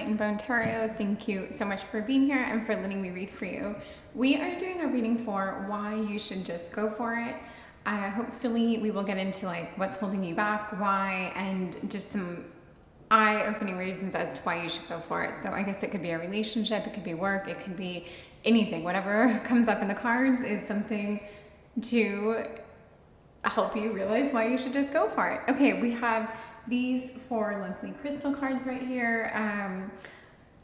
and Bone Tarot. Thank you so much for being here and for letting me read for you. We are doing a reading for why you should just go for it. Hopefully we will get into like what's holding you back, why, and just some eye-opening reasons as to why you should go for it. So I guess it could be a relationship, it could be work, it could be anything. Whatever comes up in the cards is something to help you realize why you should just go for it. Okay, we have these 4 lovely crystal cards right here.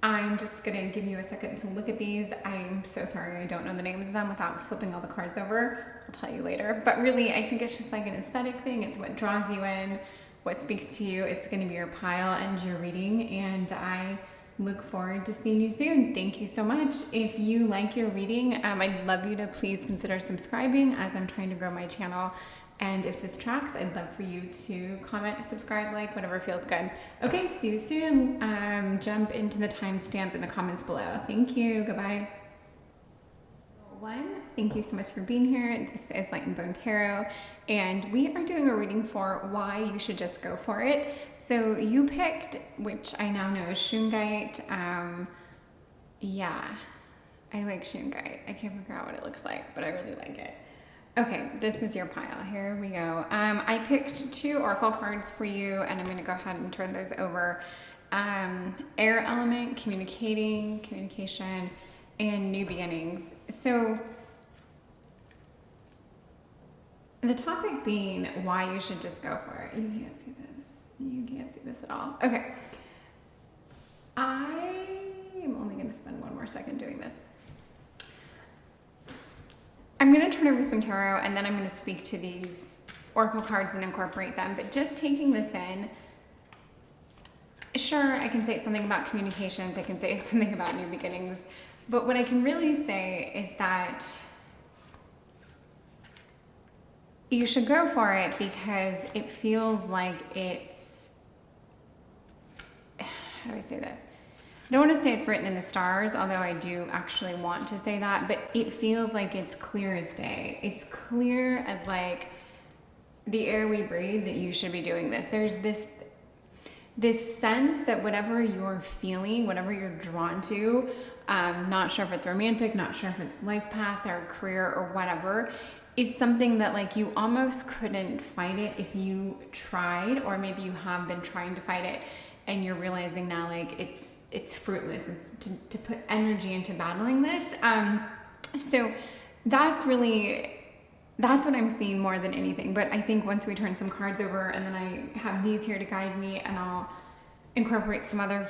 I'm just gonna give you a second to look at these. I'm so sorry I don't know the names of them without flipping all the cards over. I'll tell you later. But really, I think it's just like an aesthetic thing. It's what draws you in, what speaks to you. It's gonna be your pile and your reading, and I look forward to seeing you soon. Thank you so much. If you like your reading, I'd love you to please consider subscribing as I'm trying to grow my channel. And if this tracks, I'd love for you to comment, subscribe, like, whatever feels good. Okay, see you soon. Jump into the timestamp in the comments below. Thank you, goodbye. Thank you so much for being here. This is Light and Bone Tarot, and we are doing a reading for why you should just go for it. So you picked, which I now know is Shungite. Yeah, I like Shungite. I can't figure out what it looks like, but I really like it. Okay, this is your pile. Here we go. I picked 2 oracle cards for you, and I'm going to go ahead and turn those over. Air element, communication, and new beginnings. So the topic being why you should just go for it. You can't see this. You can't see this at all. Okay. I am only going to spend 1 more second doing this. I'm going to turn over some tarot, and then I'm going to speak to these oracle cards and incorporate them. But just taking this in, sure, I can say something about communications, I can say something about new beginnings, but what I can really say is that you should go for it because it feels like it's, how do I say this? I don't want to say it's written in the stars, although I do actually want to say that, but it feels like it's clear as day. It's clear as like the air we breathe that you should be doing this. There's this sense that whatever you're feeling, whatever you're drawn to, not sure if it's romantic, not sure if it's life path or career or whatever, is something that like you almost couldn't fight it if you tried, or maybe you have been trying to fight it and you're realizing now like it's fruitless. It's to put energy into battling this. So that's what I'm seeing more than anything. But I think once we turn some cards over, and then I have these here to guide me, and I'll incorporate some other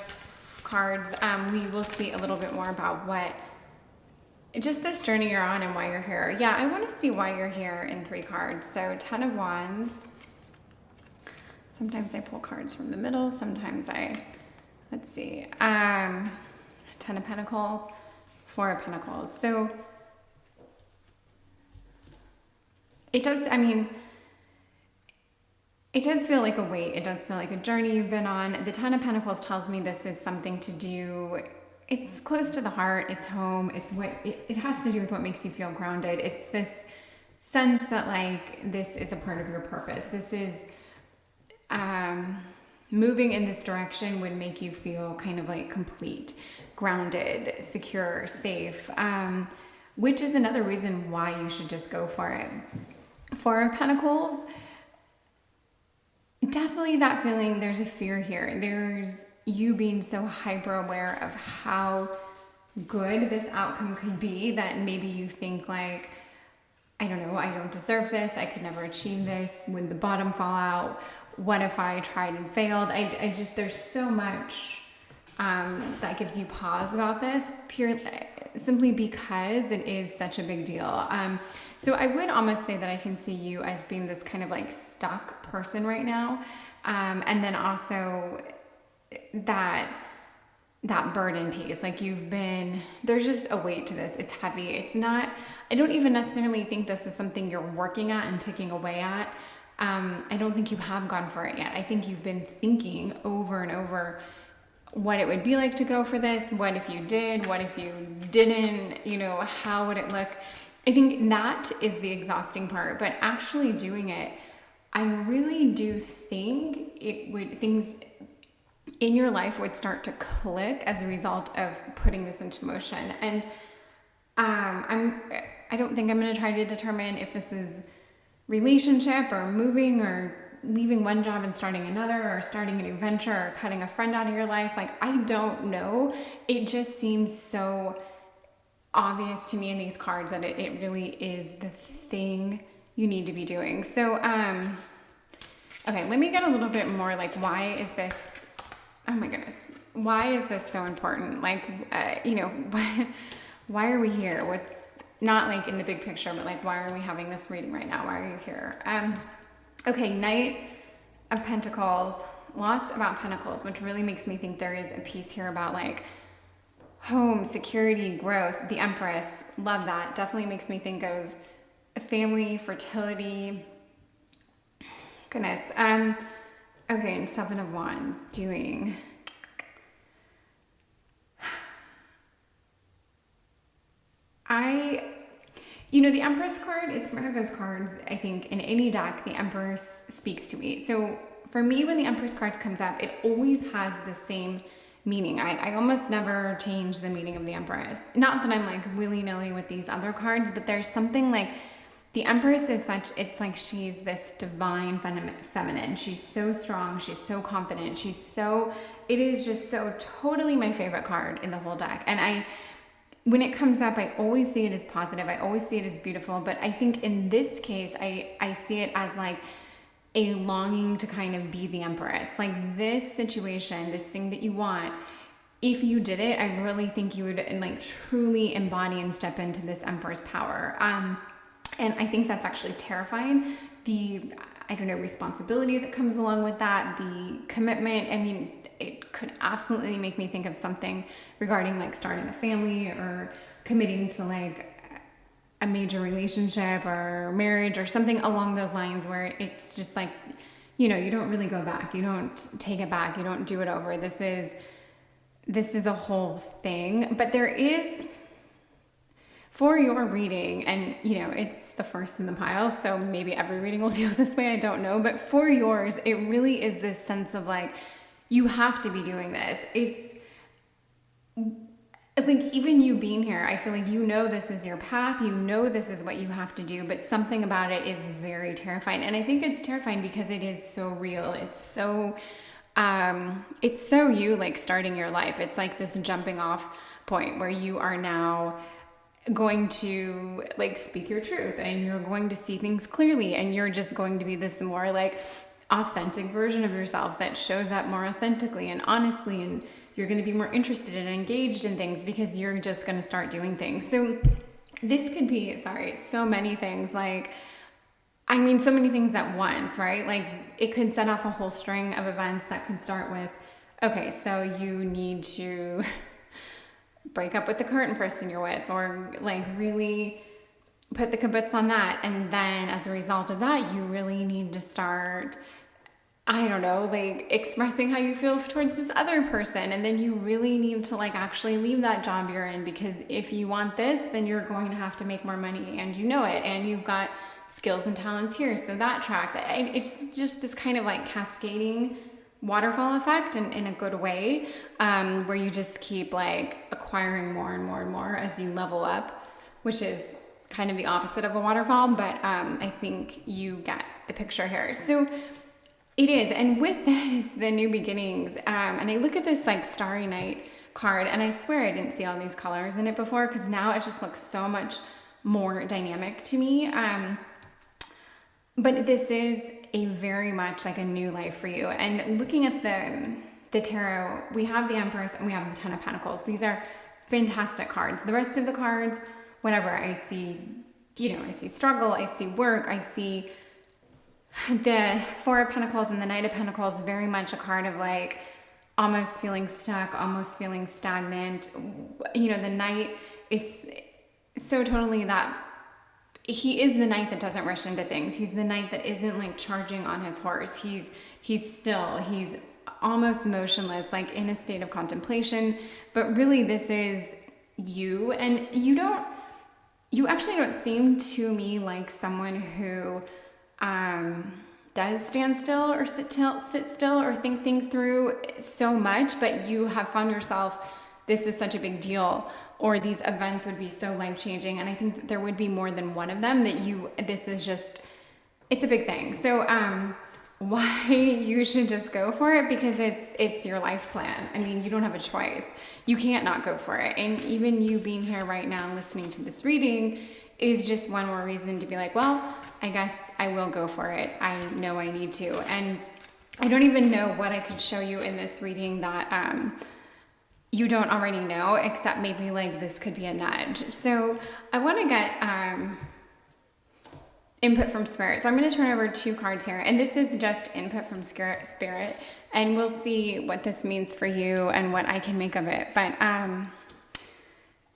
cards, we will see a little bit more about what just this journey you're on and why you're here. Yeah, I want to see why you're here in 3 cards. So 10 of Wands. Sometimes I pull cards from the middle. Sometimes let's see, 10 of Pentacles, 4 of Pentacles. So it does, I mean, it does feel like a weight. It does feel like a journey you've been on. The 10 of Pentacles tells me this is something to do, it's close to the heart, it's home, it's what, it has to do with what makes you feel grounded. It's this sense that like, this is a part of your purpose. This is, moving in this direction would make you feel kind of like complete, grounded, secure, safe, which is another reason why you should just go for it. 4 of Pentacles, definitely that feeling, there's a fear here. There's you being so hyper aware of how good this outcome could be that maybe you think like, I don't know, I don't deserve this, I could never achieve this, would the bottom fall out? What if I tried and failed? I just, there's so much that gives you pause about this, simply because it is such a big deal. So I would almost say that I can see you as being this kind of like stuck person right now. And then also that burden piece, like there's just a weight to this. It's heavy. It's not, I don't even necessarily think this is something you're working at and ticking away at. I don't think you have gone for it yet. I think you've been thinking over and over what it would be like to go for this. What if you did? What if you didn't? You know, how would it look? I think that is the exhausting part, but actually doing it, I really do think in your life would start to click as a result of putting this into motion. And I don't think I'm going to try to determine if this is relationship or moving or leaving one job and starting another, or starting a new venture, or cutting a friend out of your life. Like, I don't know. It just seems so obvious to me in these cards that it really is the thing you need to be doing. So, okay, let me get a little bit more like, why is this, oh my goodness, why is this so important? Like, you know, why are we here? What's not like in the big picture, but like, why are we having this reading right now? Why are you here? Okay, Knight of Pentacles, lots about Pentacles, which really makes me think there is a piece here about like home, security, growth. The Empress, love that. Definitely makes me think of family, fertility. Goodness. Okay, and Seven of Wands, doing... You know, the Empress card, it's one of those cards, I think, in any deck, the Empress speaks to me. So for me, when the Empress cards comes up, it always has the same meaning. I almost never change the meaning of the Empress. Not that I'm like willy-nilly with these other cards, but there's something like, the Empress is such, it's like she's this divine feminine. She's so strong, she's so confident, it is just so totally my favorite card in the whole deck. And when it comes up, I always see it as positive. I always see it as beautiful. But I think in this case, I see it as like a longing to kind of be the Empress. Like, this situation, this thing that you want, if you did it, I really think you would like truly embody and step into this Empress power. And I think that's actually terrifying. I don't know, responsibility that comes along with that, the commitment. I mean, it could absolutely make me think of something regarding like starting a family or committing to like a major relationship or marriage or something along those lines, where it's just like, you know, you don't really go back. You don't take it back. You don't do it over. This is a whole thing. But there is, for your reading, and you know, it's the first in the pile, so maybe every reading will feel this way, I don't know. But for yours, it really is this sense of like, you have to be doing this. It's like, even you being here, I feel like you know this is your path, you know this is what you have to do, but something about it is very terrifying. And I think it's terrifying because it is so real. It's so you like starting your life. It's like this jumping off point where you are now going to like speak your truth, and you're going to see things clearly, and you're just going to be this more like authentic version of yourself that shows up more authentically and honestly, and you're going to be more interested and engaged in things because you're just going to start doing things. So this could be, so many things, like, I mean, so many things at once, right? Like, it could set off a whole string of events that could start with, okay, so you need to break up with the current person you're with, or like really put the kibbutz on that. And then as a result of that, you really need to start, I don't know, like expressing how you feel towards this other person. And then you really need to like actually leave that job you're in, because if you want this, then you're going to have to make more money, and you know it, and you've got skills and talents here, so that tracks. It's just this kind of like cascading waterfall effect in a good way, where you just keep like acquiring more and more and more as you level up, which is kind of the opposite of a waterfall, but I think you get the picture here. So it is. And with this, the new beginnings, and I look at this like Starry Night card, and I swear I didn't see all these colors in it before, because now it just looks so much more dynamic to me. But this is a very much like a new life for you. And looking at the tarot, we have the Empress and we have the Ten of Pentacles. These are fantastic cards. The rest of the cards, whatever, I see, I see struggle, I see work, I see the Four of Pentacles and the Knight of Pentacles, very much a card of like almost feeling stuck, almost feeling stagnant. The Knight is so totally that he is the Knight that doesn't rush into things. He's the Knight that isn't like charging on his horse. He's still, he's almost motionless, like in a state of contemplation. But really this is you, and you actually don't seem to me like someone who does stand still or sit still or think things through so much, but you have found yourself, this is such a big deal, or these events would be so life-changing. And I think that there would be more than one of them that this is just, it's a big thing. So why you should just go for it, because it's your life plan. I mean, you don't have a choice. You can't not go for it. And even you being here right now listening to this reading is just one more reason to be like, well, I guess I will go for it. I know I need to. And I don't even know what I could show you in this reading that you don't already know, except maybe like this could be a nudge. So I want to get input from Spirit. So I'm going to turn over 2 cards here, and this is just input from Spirit, and we'll see what this means for you and what I can make of it. But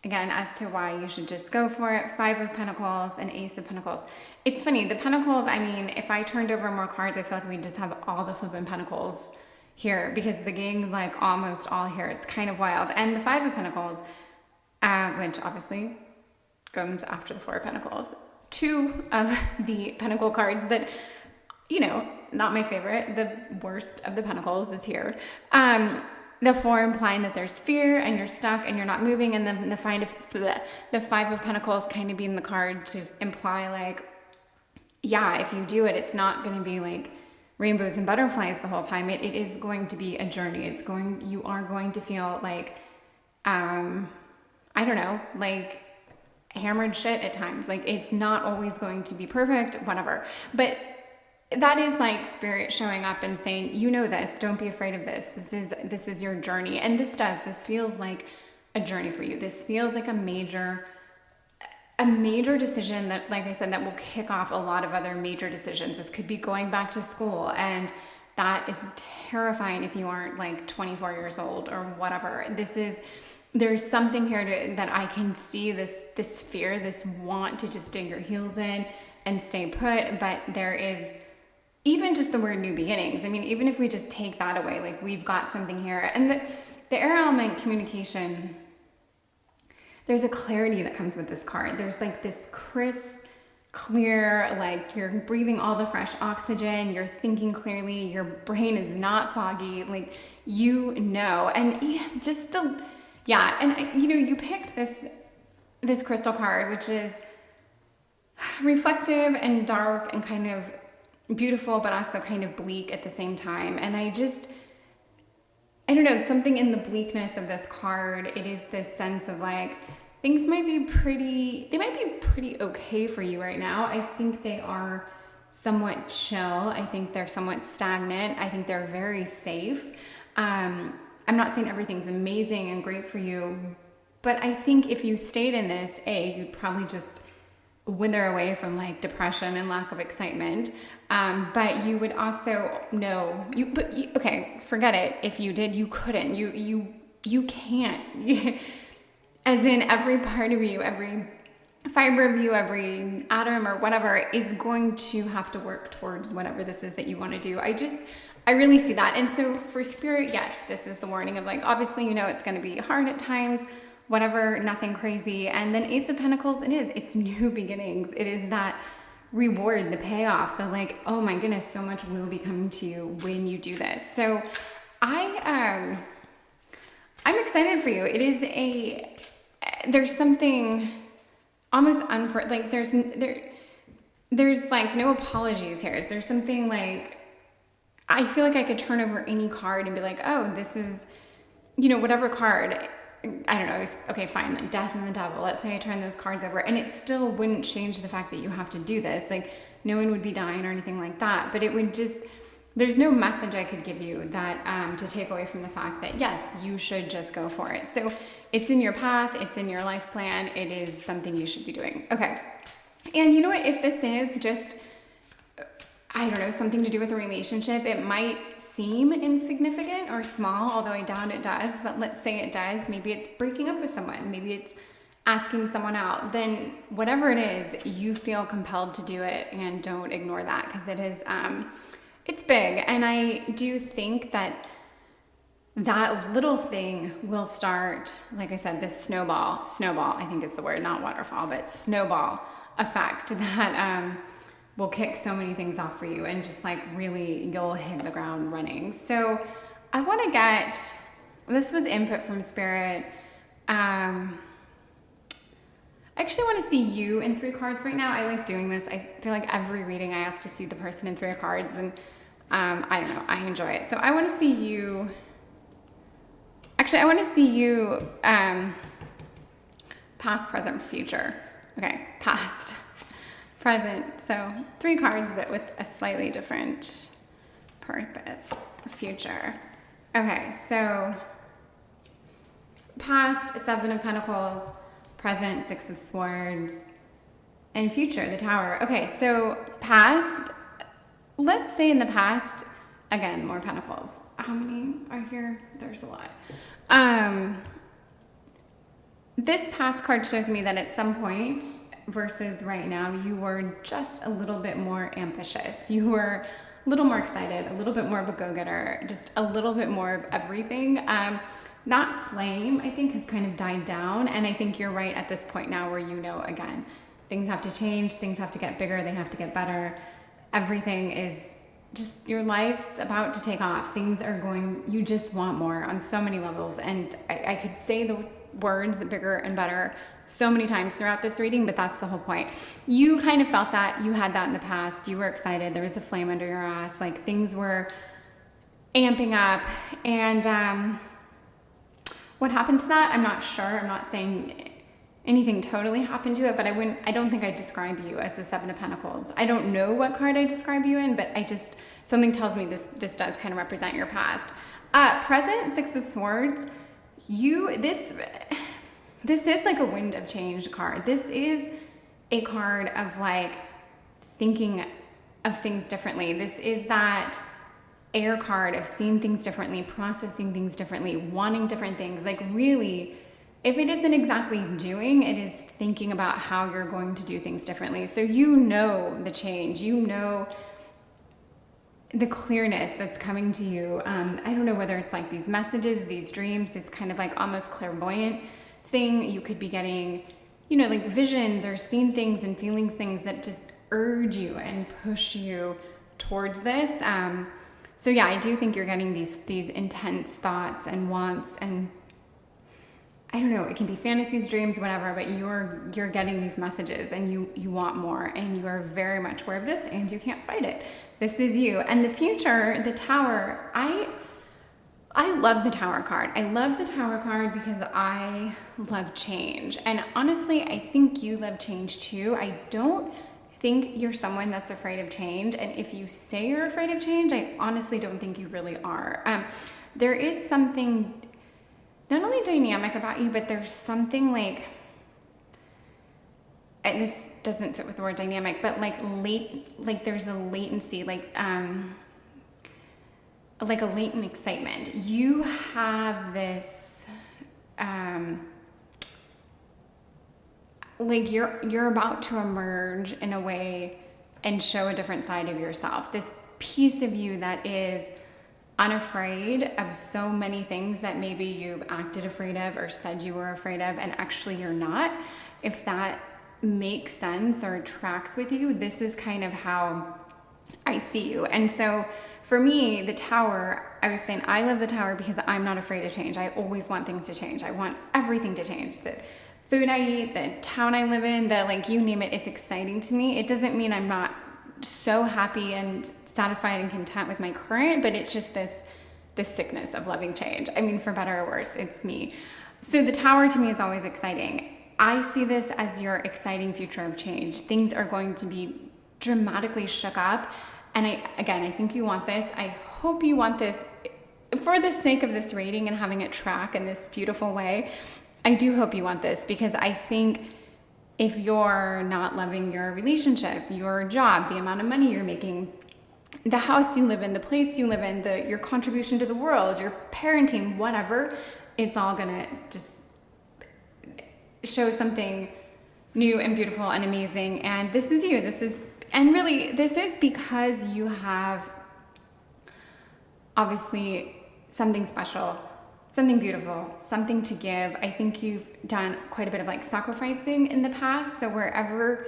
again, as to why you should just go for it, 5 of Pentacles and Ace of Pentacles. It's funny, the Pentacles, I mean, if I turned over more cards, I feel like we'd just have all the flippin' Pentacles here, because the gang's like almost all here. It's kind of wild. And the 5 of Pentacles, which obviously comes after the 4 of Pentacles. 2 of the Pentacle cards that, you know, not my favorite. The worst of the Pentacles is here. The 4 implying that there's fear and you're stuck and you're not moving, and then the 5 of Pentacles kind of being the card to imply like, yeah, if you do it, it's not going to be like rainbows and butterflies the whole time. It is going to be a journey. You are going to feel like, I don't know, like hammered shit at times. Like, it's not always going to be perfect, whatever. But that is like Spirit showing up and saying, you know this, don't be afraid of this. This is your journey. And this feels like a journey for you. This feels like a major decision that, like I said, that will kick off a lot of other major decisions. This could be going back to school, and that is terrifying if you aren't like 24 years old or whatever. There's something here that I can see, this fear, this want to just dig your heels in and stay put. But there is even just the word new beginnings. I mean, even if we just take that away, like we've got something here. And the air element, communication, there's a clarity that comes with this card. There's like this crisp, clear, like you're breathing all the fresh oxygen, you're thinking clearly, your brain is not foggy, like, you know. And just and you know, you picked this crystal card, which is reflective and dark and kind of beautiful, but also kind of bleak at the same time. And I don't know, something in the bleakness of this card, it is this sense of like, things might be pretty okay for you right now. I think they are somewhat chill. I think they're somewhat stagnant. I think they're very safe. I'm not saying everything's amazing and great for you, but I think if you stayed in this, you'd probably just wither away from like depression and lack of excitement. But you would also know okay, forget it. If you did, you couldn't, you can't, as in every part of you, every fiber of you, every atom or whatever is going to have to work towards whatever this is that you want to do. I really see that. And so for Spirit, yes, this is the warning of like, obviously, you know, it's going to be hard at times, whatever, nothing crazy. And then Ace of Pentacles, it's new beginnings. It is that reward, the payoff, the like, oh my goodness, so much will be coming to you when you do this. So I'm excited for you. There's something almost like there's like no apologies here. There's something like, I feel like I could turn over any card and be like, oh, this is, you know, whatever card, I don't know, okay, fine, like Death and the Devil. Let's say I turn those cards over, and it still wouldn't change the fact that you have to do this. Like, no one would be dying or anything like that, but it would just, there's no message I could give you that to take away from the fact that, yes, you should just go for it. So it's in your path, it's in your life plan, it is something you should be doing. Okay, and you know what, if this is just, I don't know, something to do with a relationship, it might seem insignificant or small, although I doubt it does, but let's say it does. Maybe it's breaking up with someone, maybe it's asking someone out. Then whatever it is, you feel compelled to do it, and don't ignore that, because it is, it's big. And I do think that little thing will start, like I said, this snowball, I think is the word, not waterfall, but snowball effect that, will kick so many things off for you, and just like really you'll hit the ground running. So I want to get, this was input from Spirit. I actually want to see you in 3 cards right now. I like doing this. I feel like every reading I ask to see the person in 3 cards, and I don't know, I enjoy it. So I want to see you, actually I want to see you past, present, future. Okay, past, present. So 3 cards, but with a slightly different purpose. Future. Okay, so past, 7 of Pentacles, present, 6 of Swords, and future, the Tower. Okay, so past, let's say in the past, again, more Pentacles. How many are here? There's a lot. This past card shows me that at some point versus right now, you were just a little bit more ambitious. You were a little more excited, a little bit more of a go-getter, just a little bit more of everything. That flame, I think, has kind of died down, and I think you're right at this point now where you know, again, things have to change, things have to get bigger, they have to get better. Everything is just, your life's about to take off. Things are going, you just want more on so many levels, and I could say the words bigger and better so many times throughout this reading, but that's the whole point. You kind of felt that, you had that in the past, you were excited, there was a flame under your ass, like things were amping up, and what happened to that, I'm not sure. I'm not saying anything totally happened to it, but I don't think I'd describe you as the 7 of Pentacles. I don't know what card I describe you in, but something tells me this does kind of represent your past. Present, 6 of Swords, this is like a wind of change card. This is a card of like thinking of things differently. This is that air card of seeing things differently, processing things differently, wanting different things. Like really, if it isn't exactly doing, it is thinking about how you're going to do things differently. So you know the change, you know the clearness that's coming to you. I don't know whether it's like these messages, these dreams, this kind of like almost clairvoyant thing. You could be getting, you know, like visions or seeing things and feeling things that just urge you and push you towards this. So yeah, I do think you're getting these intense thoughts and wants, and I don't know, it can be fantasies, dreams, whatever, but you're getting these messages, and you want more, and you are very much aware of this, and you can't fight it. This is you. And the future, the Tower, I love the Tower card. I love the Tower card because I love change. And honestly, I think you love change too. I don't think you're someone that's afraid of change, and if you say you're afraid of change, I honestly don't think you really are. There is something not only dynamic about you, but there's something like, and this doesn't fit with the word dynamic, but like there's a latency, like a latent excitement. You have this like you're about to emerge in a way and show a different side of yourself. This piece of you that is unafraid of so many things that maybe you've acted afraid of or said you were afraid of, and actually you're not. If that makes sense or tracks with you, this is kind of how I see you. And so for me, the Tower, I was saying I love the Tower because I'm not afraid of change. I always want things to change. I want everything to change. The food I eat, the town I live in, the like, you name it, it's exciting to me. It doesn't mean I'm not so happy and satisfied and content with my current, but it's just this sickness of loving change. I mean, for better or worse, it's me. So the Tower to me is always exciting. I see this as your exciting future of change. Things are going to be dramatically shook up. And I think you want this. I hope you want this for the sake of this reading and having it track in this beautiful way. I do hope you want this, because I think if you're not loving your relationship, your job, the amount of money you're making, the house you live in, the place you live in, your contribution to the world, your parenting, whatever, it's all gonna just show something new and beautiful and amazing. And this is you. This is because you have obviously something special, something beautiful, something to give. I think you've done quite a bit of like sacrificing in the past. So wherever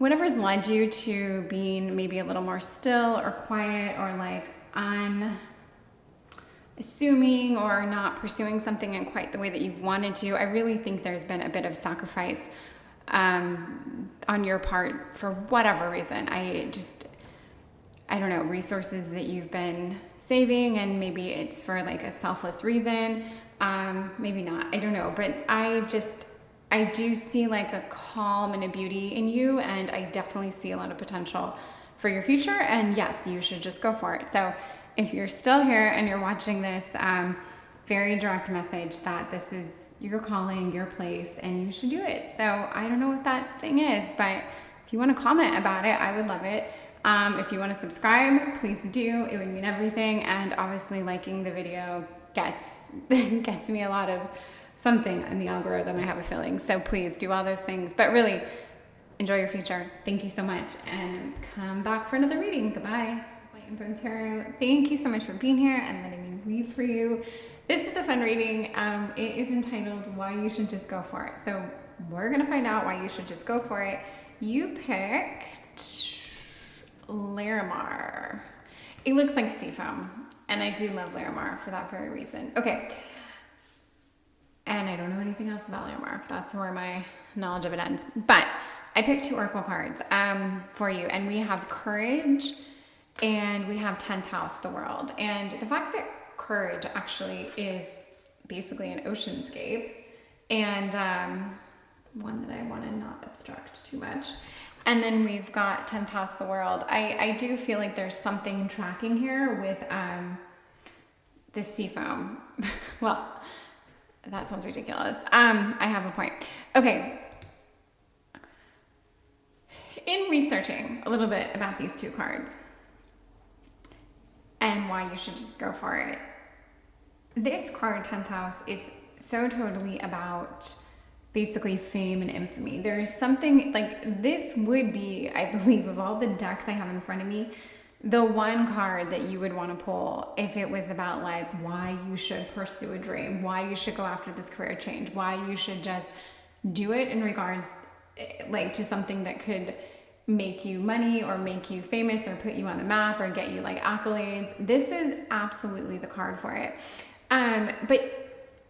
whatever's led you to being maybe a little more still or quiet or like unassuming or not pursuing something in quite the way that you've wanted to, I really think there's been a bit of sacrifice on your part for whatever reason. I don't know, resources that you've been saving, and maybe it's for like a selfless reason. Maybe not, I don't know. But I do see like a calm and a beauty in you, and I definitely see a lot of potential for your future. And yes, you should just go for it. So if you're still here and you're watching this, very direct message that this is your calling, your place, and you should do it. So I don't know what that thing is, but if you want to comment about it, I would love it. If you want to subscribe, please do. It would mean everything. And obviously liking the video gets me a lot of something in the algorithm, I have a feeling. So please do all those things. But really, enjoy your future. Thank you so much. And come back for another reading. Goodbye. Light and Bone Tarot. Thank you so much for being here and letting me read for you. This is a fun reading. It is entitled Why You Should Just Go For It. So we're going to find out why you should just go for it. You picked Larimar. It looks like seafoam, and I do love Larimar for that very reason. Okay, and I don't know anything else about Larimar. That's where my knowledge of it ends. But I picked 2 oracle cards for you, and we have Courage and we have 10th House, the World. And the fact that Courage actually is basically an oceanscape, and one that I want to not obstruct too much. And then we've got 10th House, the World. I do feel like there's something tracking here with this seafoam. Well, that sounds ridiculous. I have a point. Okay. In researching a little bit about these 2 cards and why you should just go for it, this card, 10th House, is so totally about basically fame and infamy. There's something like this would be, I believe, of all the decks I have in front of me, the one card that you would want to pull if it was about like why you should pursue a dream, why you should go after this career change, why you should just do it in regards like to something that could make you money or make you famous or put you on the map or get you like accolades. This is absolutely the card for it. But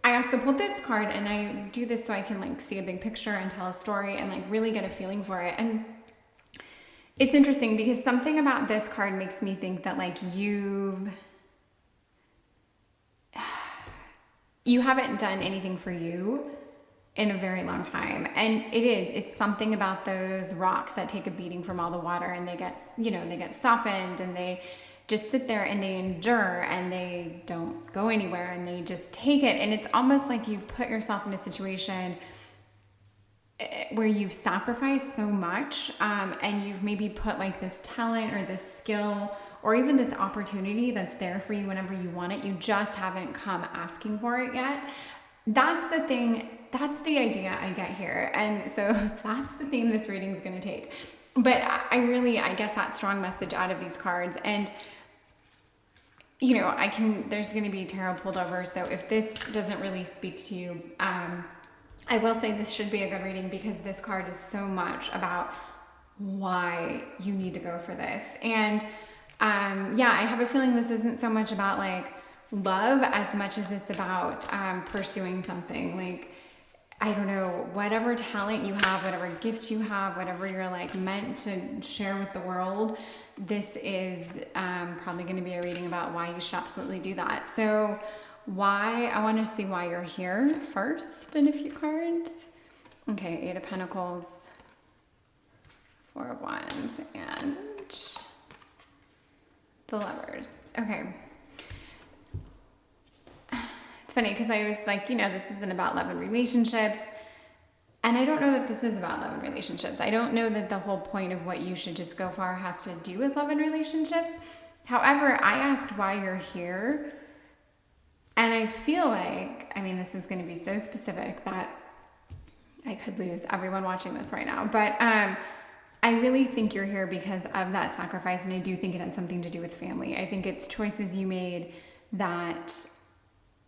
I also pulled this card, and I do this so I can like see a big picture and tell a story and like really get a feeling for it. And it's interesting because something about this card makes me think that like you haven't done anything for you in a very long time. And it's something about those rocks that take a beating from all the water, and they get softened, and they just sit there and they endure and they don't go anywhere and they just take it. And it's almost like you've put yourself in a situation where you've sacrificed so much, and you've maybe put like this talent or this skill or even this opportunity that's there for you whenever you want it. You just haven't come asking for it yet. That's the thing. That's the idea I get here. And so that's the theme this reading is going to take. But I get that strong message out of these cards. And there's going to be tarot pulled over. So if this doesn't really speak to you, I will say this should be a good reading because this card is so much about why you need to go for this. And I have a feeling this isn't so much about like love as much as it's about pursuing something. Like, I don't know, whatever talent you have, whatever gift you have, whatever you're like meant to share with the world, this is probably going to be a reading about why you should absolutely do that. So I want to see why you're here first in a few cards. Okay, 8 of Pentacles, 4 of Wands, and the Lovers. Okay. It's funny because I was like, this isn't about love and relationships. And I don't know that this is about love and relationships. I don't know that the whole point of what you should just go for has to do with love and relationships. However, I asked why you're here. And I feel like, this is going to be so specific that I could lose everyone watching this right now. But I really think you're here because of that sacrifice. And I do think it had something to do with family. I think it's choices you made that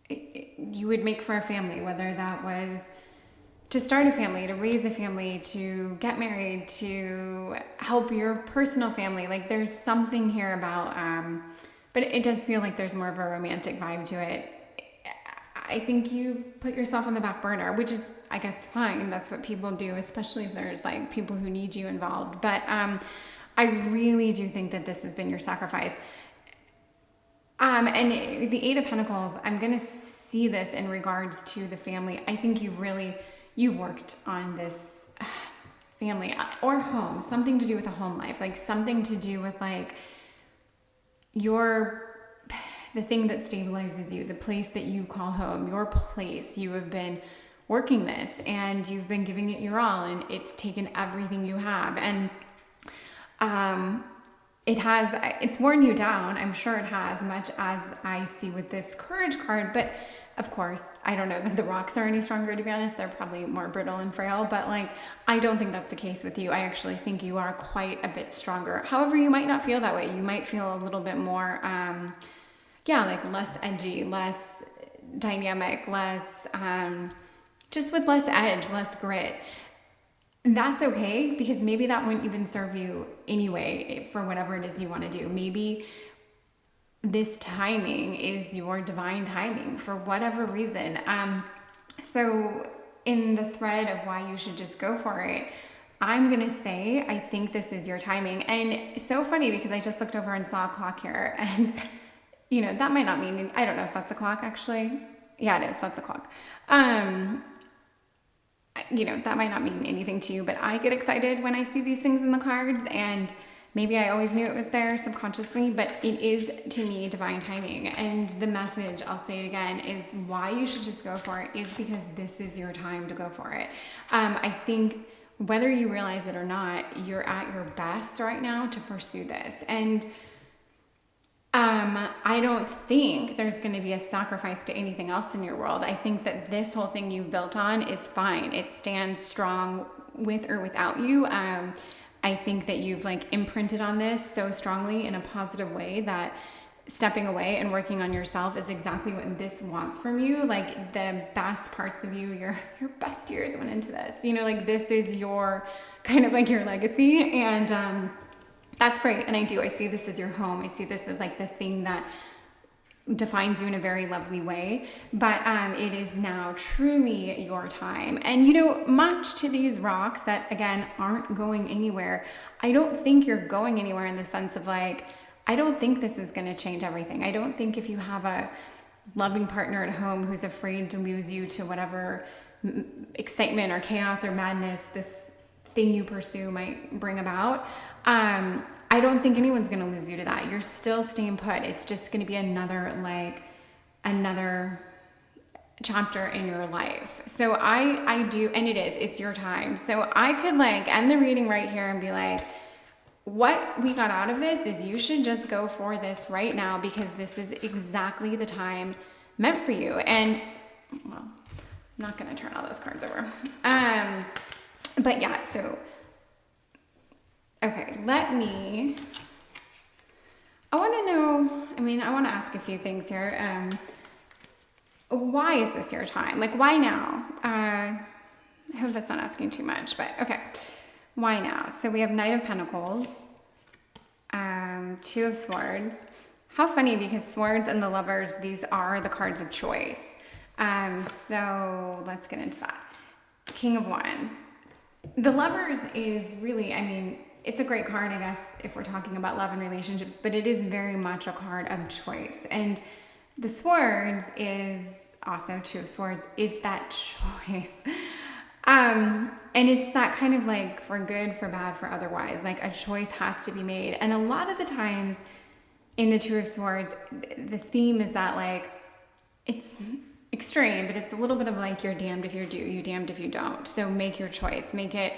you would make for a family, whether that was to start a family, to raise a family, to get married, to help your personal family. Like there's something here about, but it does feel like there's more of a romantic vibe to it. I think you put yourself on the back burner, which is, I guess, fine. That's what people do, especially if there's like people who need you involved. But I really do think that this has been your sacrifice. And the Eight of Pentacles, I'm going to see this in regards to the family. I think you've worked on this family or home, something to do with a home life, like something to do with like the thing that stabilizes you, the place that you call home, your place. You have been working this and you've been giving it your all, and it's taken everything you have. And it's worn you down. I'm sure it has, much as I see with this Courage card. But of course, I don't know that the rocks are any stronger, to be honest. They're probably more brittle and frail, but like, I don't think that's the case with you. I actually think you are quite a bit stronger. However, you might not feel that way. You might feel a little bit more, like less edgy, less dynamic, less, just with less edge, less grit. That's okay, because maybe that wouldn't even serve you anyway for whatever it is you want to do. Maybe this timing is your divine timing for whatever reason. So in the thread of why you should just go for it, I'm going to say, I think this is your timing. And it's so funny because I just looked over and saw a clock here, and that might not mean, I don't know if that's a clock actually. Yeah, it is. That's a clock. That might not mean anything to you, but I get excited when I see these things in the cards, and maybe I always knew it was there subconsciously, but it is, to me, divine timing. And the message, I'll say it again, is why you should just go for it is because this is your time to go for it. I think whether you realize it or not, you're at your best right now to pursue this. And I don't think there's going to be a sacrifice to anything else in your world. I think that this whole thing you've built on is fine. It stands strong with or without you. I think that you've like imprinted on this so strongly in a positive way that stepping away and working on yourself is exactly what this wants from you. Like the best parts of you, your best years went into this. Like this is your kind of like your legacy, and that's great. And I see this as your home. I see this as like the thing that defines you in a very lovely way. But it is now truly your time. And much to these rocks that again aren't going anywhere, I don't think you're going anywhere in the sense of like, I don't think this is going to change everything. I don't think if you have a loving partner at home who's afraid to lose you to whatever excitement or chaos or madness this thing you pursue might bring about, I don't think anyone's going to lose you to that. You're still staying put. It's just going to be another chapter in your life. So I do, and it's your time. So I could end the reading right here and be like, what we got out of this is you should just go for this right now, because this is exactly the time meant for you. And well, I'm not going to turn all those cards over. But yeah, so okay, I want to ask a few things here. Why is this your time? Like, why now? I hope that's not asking too much, but okay. Why now? So we have Knight of Pentacles, Two of Swords. How funny, because Swords and the Lovers, these are the cards of choice. So let's get into that. King of Wands. The Lovers is really, it's a great card, I guess, if we're talking about love and relationships, but it is very much a card of choice. And the Swords is also, Two of Swords, is that choice. And it's that kind of like for good, for bad, for otherwise, like a choice has to be made. And a lot of the times in the Two of Swords, the theme is that like, it's extreme, but it's a little bit of like, you're damned if you do, you're damned if you don't. So make your choice, make it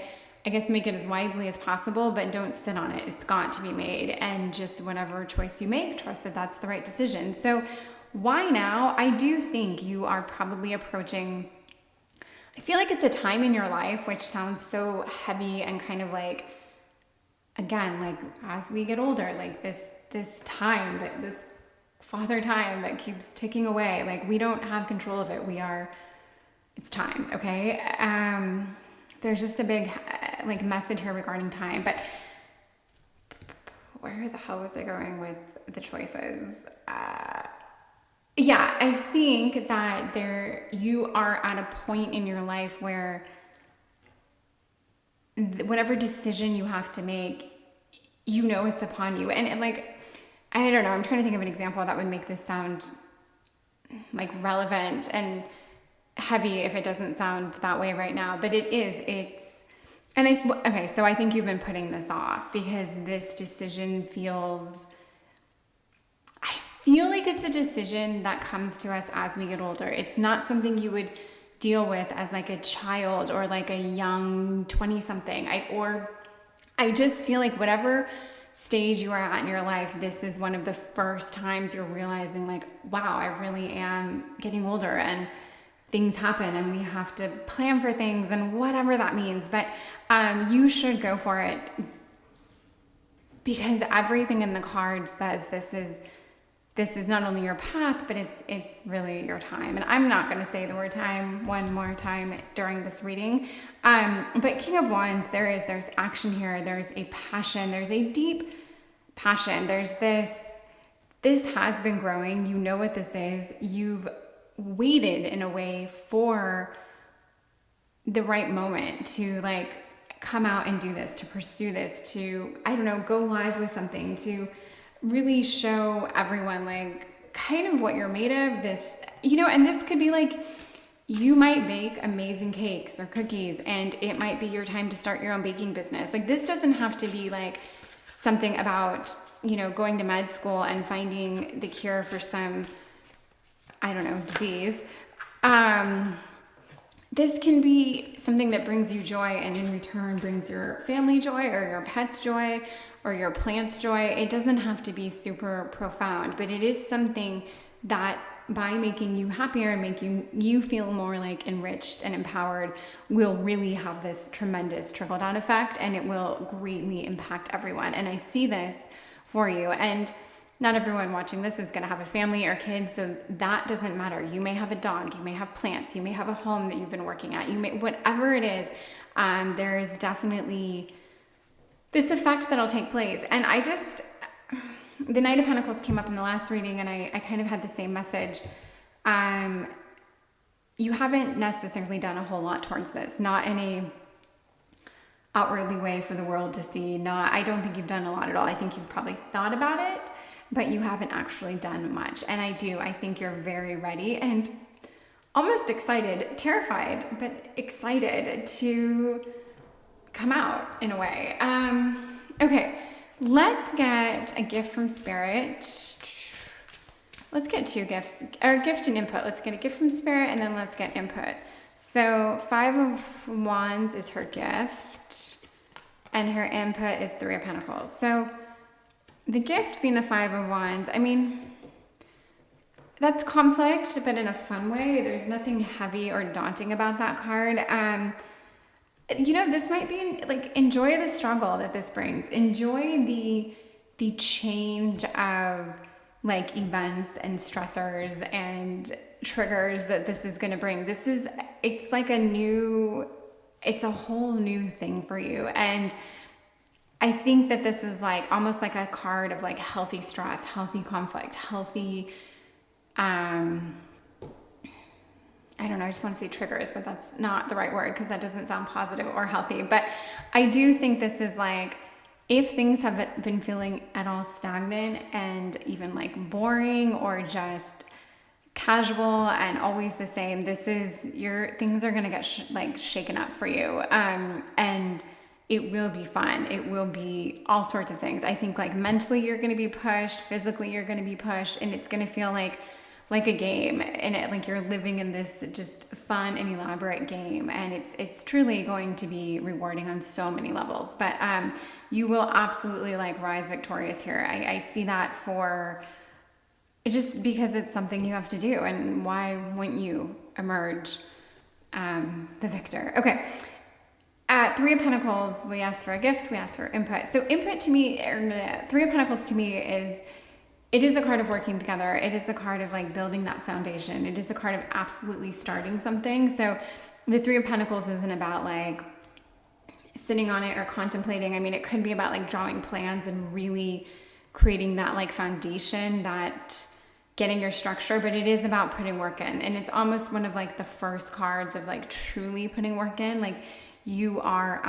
as wisely as possible, but don't sit on it. It's got to be made. And just whatever choice you make, trust that that's the right decision. So why now? I do think you are probably approaching, I feel like it's a time in your life, which sounds so heavy and kind of like, again, like as we get older, like this time, that this father time that keeps ticking away, like we don't have control of it. We are it's time, okay? There's just a big like message here regarding time, but where the hell was I going with the choices? Yeah, I think that you are at a point in your life where whatever decision you have to make, you know it's upon you. And like, I don't know, I'm trying to think of an example that would make this sound like relevant and heavy if it doesn't sound that way right now, but okay, so I think you've been putting this off because this decision I feel like it's a decision that comes to us as we get older. It's not something you would deal with as like a child or like a young 20-something. I just feel like whatever stage you are at in your life, this is one of the first times you're realizing like, wow, I really am getting older and things happen and we have to plan for things and whatever that means. But you should go for it because everything in the card says this is not only your path, but it's really your time. And I'm not going to say the word time one more time during this reading. But King of Wands, there's action here. There's a passion. There's a deep passion. There's this has been growing. You know what this is. You've waited in a way for the right moment to like come out and do this, to pursue this, to, I don't know, go live with something, to really show everyone like kind of what you're made of. This, you know, and this could be like, you might bake amazing cakes or cookies and it might be your time to start your own baking business. Like this doesn't have to be like something about, you know, going to med school and finding the cure for some, I don't know, disease. This can be something that brings you joy and in return brings your family joy or your pets joy or your plants joy. It doesn't have to be super profound, but it is something that by making you happier and making you feel more like enriched and empowered will really have this tremendous trickle-down effect and it will greatly impact everyone. And I see this for you. And not everyone watching this is going to have a family or kids, so that doesn't matter. You may have a dog, you may have plants, you may have a home that you've been working at, you may, whatever it is, there is definitely this effect that'll take place. And the Knight of Pentacles came up in the last reading and I kind of had the same message. You haven't necessarily done a whole lot towards this, not in a outwardly way for the world to see. I don't think you've done a lot at all. I think you've probably thought about it, but you haven't actually done much. And I think you're very ready and almost excited, terrified, but excited to come out in a way. Okay, let's get a gift from Spirit. Let's get two gifts, or gift and input. Let's get a gift from Spirit and then let's get input. So 5 of Wands is her gift and her input is 3 of Pentacles. So the gift being the 5 of Wands, I mean, that's conflict, but in a fun way. There's nothing heavy or daunting about that card. You know, this might be like, enjoy the struggle that this brings. Enjoy the change of like events and stressors and triggers that this is going to bring. It's a whole new thing for you. And I think that this is like almost like a card of like healthy stress, healthy conflict, healthy, I don't know, I just want to say triggers, but that's not the right word because that doesn't sound positive or healthy. But I do think this is like, if things have been feeling at all stagnant and even like boring or just casual and always the same, things are going to get shaken up for you. And it will be fun. It will be all sorts of things. I think like mentally you're going to be pushed, physically you're going to be pushed, and it's going to feel like a game, and like you're living in this just fun and elaborate game, and it's truly going to be rewarding on so many levels. But you will absolutely like rise victorious here. I see that for just because it's something you have to do, and why wouldn't you emerge the victor? Okay. At 3 of Pentacles, we asked for a gift, we asked for input. So input to me, or 3 of Pentacles to me is it is a card of working together. It is a card of like building that foundation. It is a card of absolutely starting something. So the Three of Pentacles isn't about like sitting on it or contemplating. I mean, it could be about like drawing plans and really creating that like foundation, that getting your structure, but it is about putting work in. And it's almost one of like the first cards of like truly putting work in. Like you are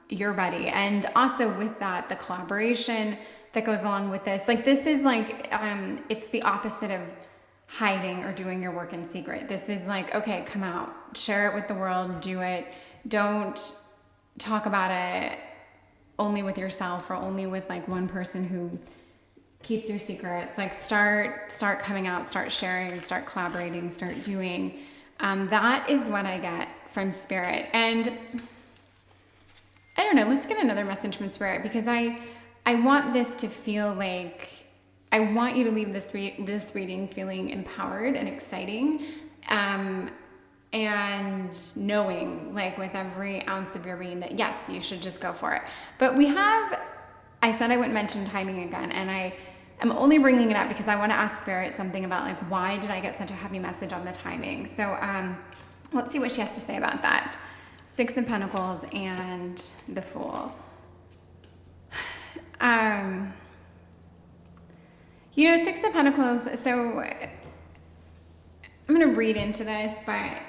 your buddy. And also with that, the collaboration that goes along with this. Like this is like, it's the opposite of hiding or doing your work in secret. This is like, okay, come out, share it with the world, do it. Don't talk about it only with yourself or only with like one person who keeps your secrets. Like start coming out, start sharing, start collaborating, start doing. That is what I get from Spirit. And I don't know, let's get another message from Spirit, because I want this to feel like, I want you to leave this reading feeling empowered and exciting, and knowing like with every ounce of your being that yes, you should just go for it. But I said I wouldn't mention timing again, and I am only bringing it up because I want to ask Spirit something about like, why did I get such a heavy message on the timing? So let's see what she has to say about that. Six of Pentacles and the Fool. You know, Six of Pentacles, so I'm going to read into this, but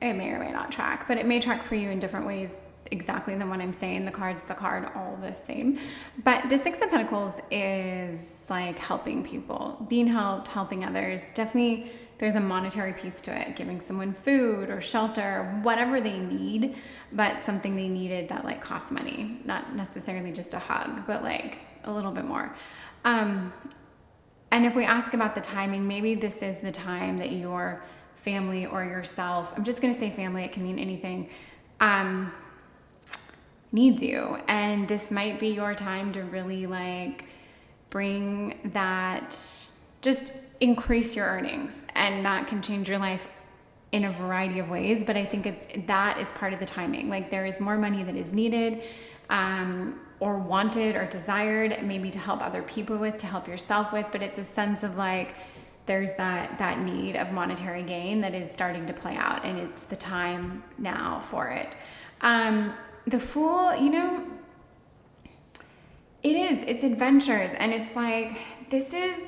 it may or may not track, but it may track for you in different ways exactly than what I'm saying. The card's the card, all the same. But the Six of Pentacles is like helping people, being helped, helping others. Definitely there's a monetary piece to it, giving someone food or shelter, whatever they need, but something they needed that like cost money, not necessarily just a hug, but like a little bit more. And if we ask about the timing, maybe this is the time that your family or yourself, I'm just going to say family, it can mean anything, needs you. And this might be your time to really like bring that, just increase your earnings. And that can change your life in a variety of ways. But I think that is part of the timing. Like there is more money that is needed, or wanted or desired, maybe to help other people with, to help yourself with, but it's a sense of like, there's that need of monetary gain that is starting to play out, and it's the time now for it. The Fool, you know, it's adventures, and it's like, this is,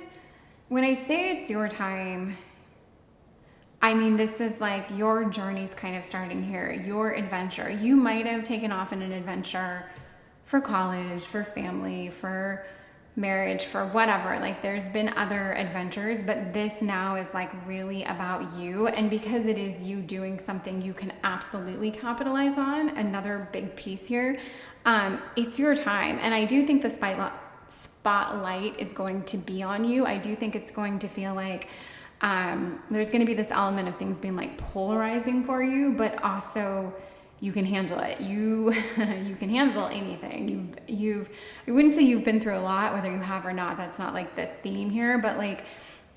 when I say it's your time, I mean, this is like your journey's kind of starting here, your adventure. You might have taken off in an adventure for college, for family, for marriage, for whatever. Like there's been other adventures, but this now is like really about you. And because it is you doing something you can absolutely capitalize on, another big piece here, it's your time. And I do think the spotlight is going to be on you. I do think it's going to feel like there's going to be this element of things being like polarizing for you, but also you can handle it. You can handle anything. I wouldn't say you've been through a lot, whether you have or not. That's not like the theme here, but like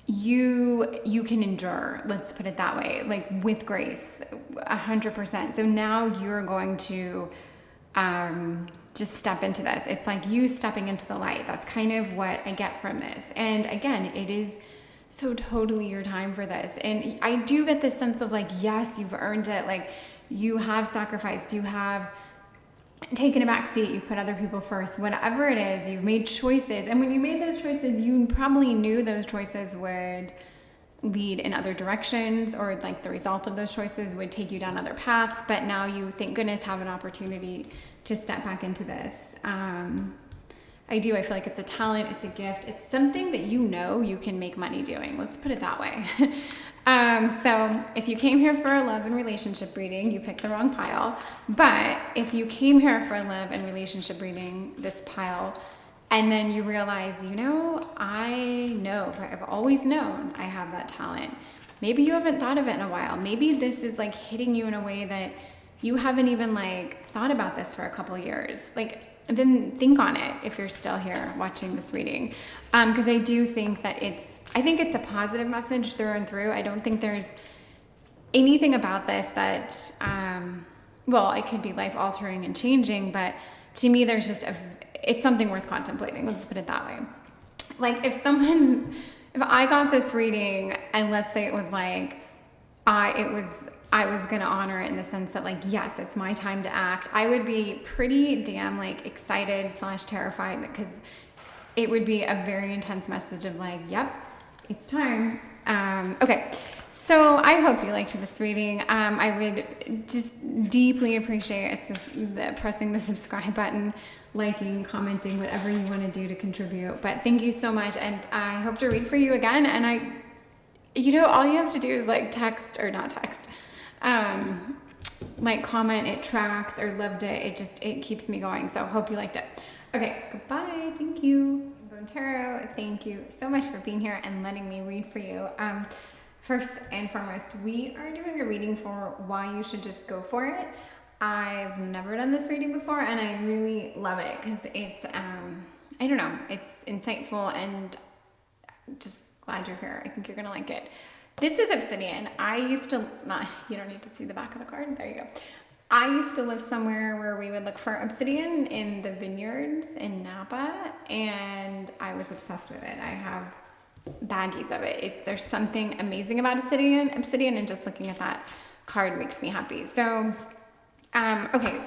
you can endure. Let's put it that way. Like with grace, 100%. So now you're going to just step into this. It's like you stepping into the light. That's kind of what I get from this. And again, it is so totally your time for this. And I do get this sense of like, yes, you've earned it. Like you have sacrificed, you have taken a back seat, you've put other people first, whatever it is, you've made choices. And when you made those choices, you probably knew those choices would lead in other directions, or like the result of those choices would take you down other paths. But now you, thank goodness, have an opportunity to step back into this. I feel like it's a talent, it's a gift, it's something that you know you can make money doing. Let's put it that way. So if you came here for a love and relationship reading, you picked the wrong pile. But if you came here for a love and relationship reading, this pile, and then you realize, you know, I've always known I have that talent. Maybe you haven't thought of it in a while. Maybe this is like hitting you in a way that you haven't even like thought about this for a couple of years. Like, then think on it if you're still here watching this reading. Because I do think that I think it's a positive message through and through. I don't think there's anything about this that, it could be life altering and changing, but to me, there's just it's something worth contemplating. Let's put it that way. like if I got this reading and let's say it was like, I was gonna honor it in the sense that like, yes, it's my time to act, I would be pretty damn like excited / terrified, because it would be a very intense message of like, yep, it's time. Okay, so I hope you liked this reading. I would just deeply appreciate pressing the subscribe button, liking, commenting, whatever you want to do to contribute. But thank you so much, and I hope to read for you again. And all you have to do is like like comment, it tracks, or loved it. It keeps me going. So hope you liked it. Okay, goodbye. Thank you. Bone Tarot, thank you so much for being here and letting me read for you. First and foremost, we are doing a reading for why you should just go for it. I've never done this reading before, and I really love it because it's, I don't know, it's insightful, and just glad you're here. I think you're gonna like it. This is obsidian. You don't need to see the back of the card. There you go. I used to live somewhere where we would look for obsidian in the vineyards in Napa, and I was obsessed with it. I have baggies of it. There's something amazing about obsidian, and just looking at that card makes me happy. So, okay,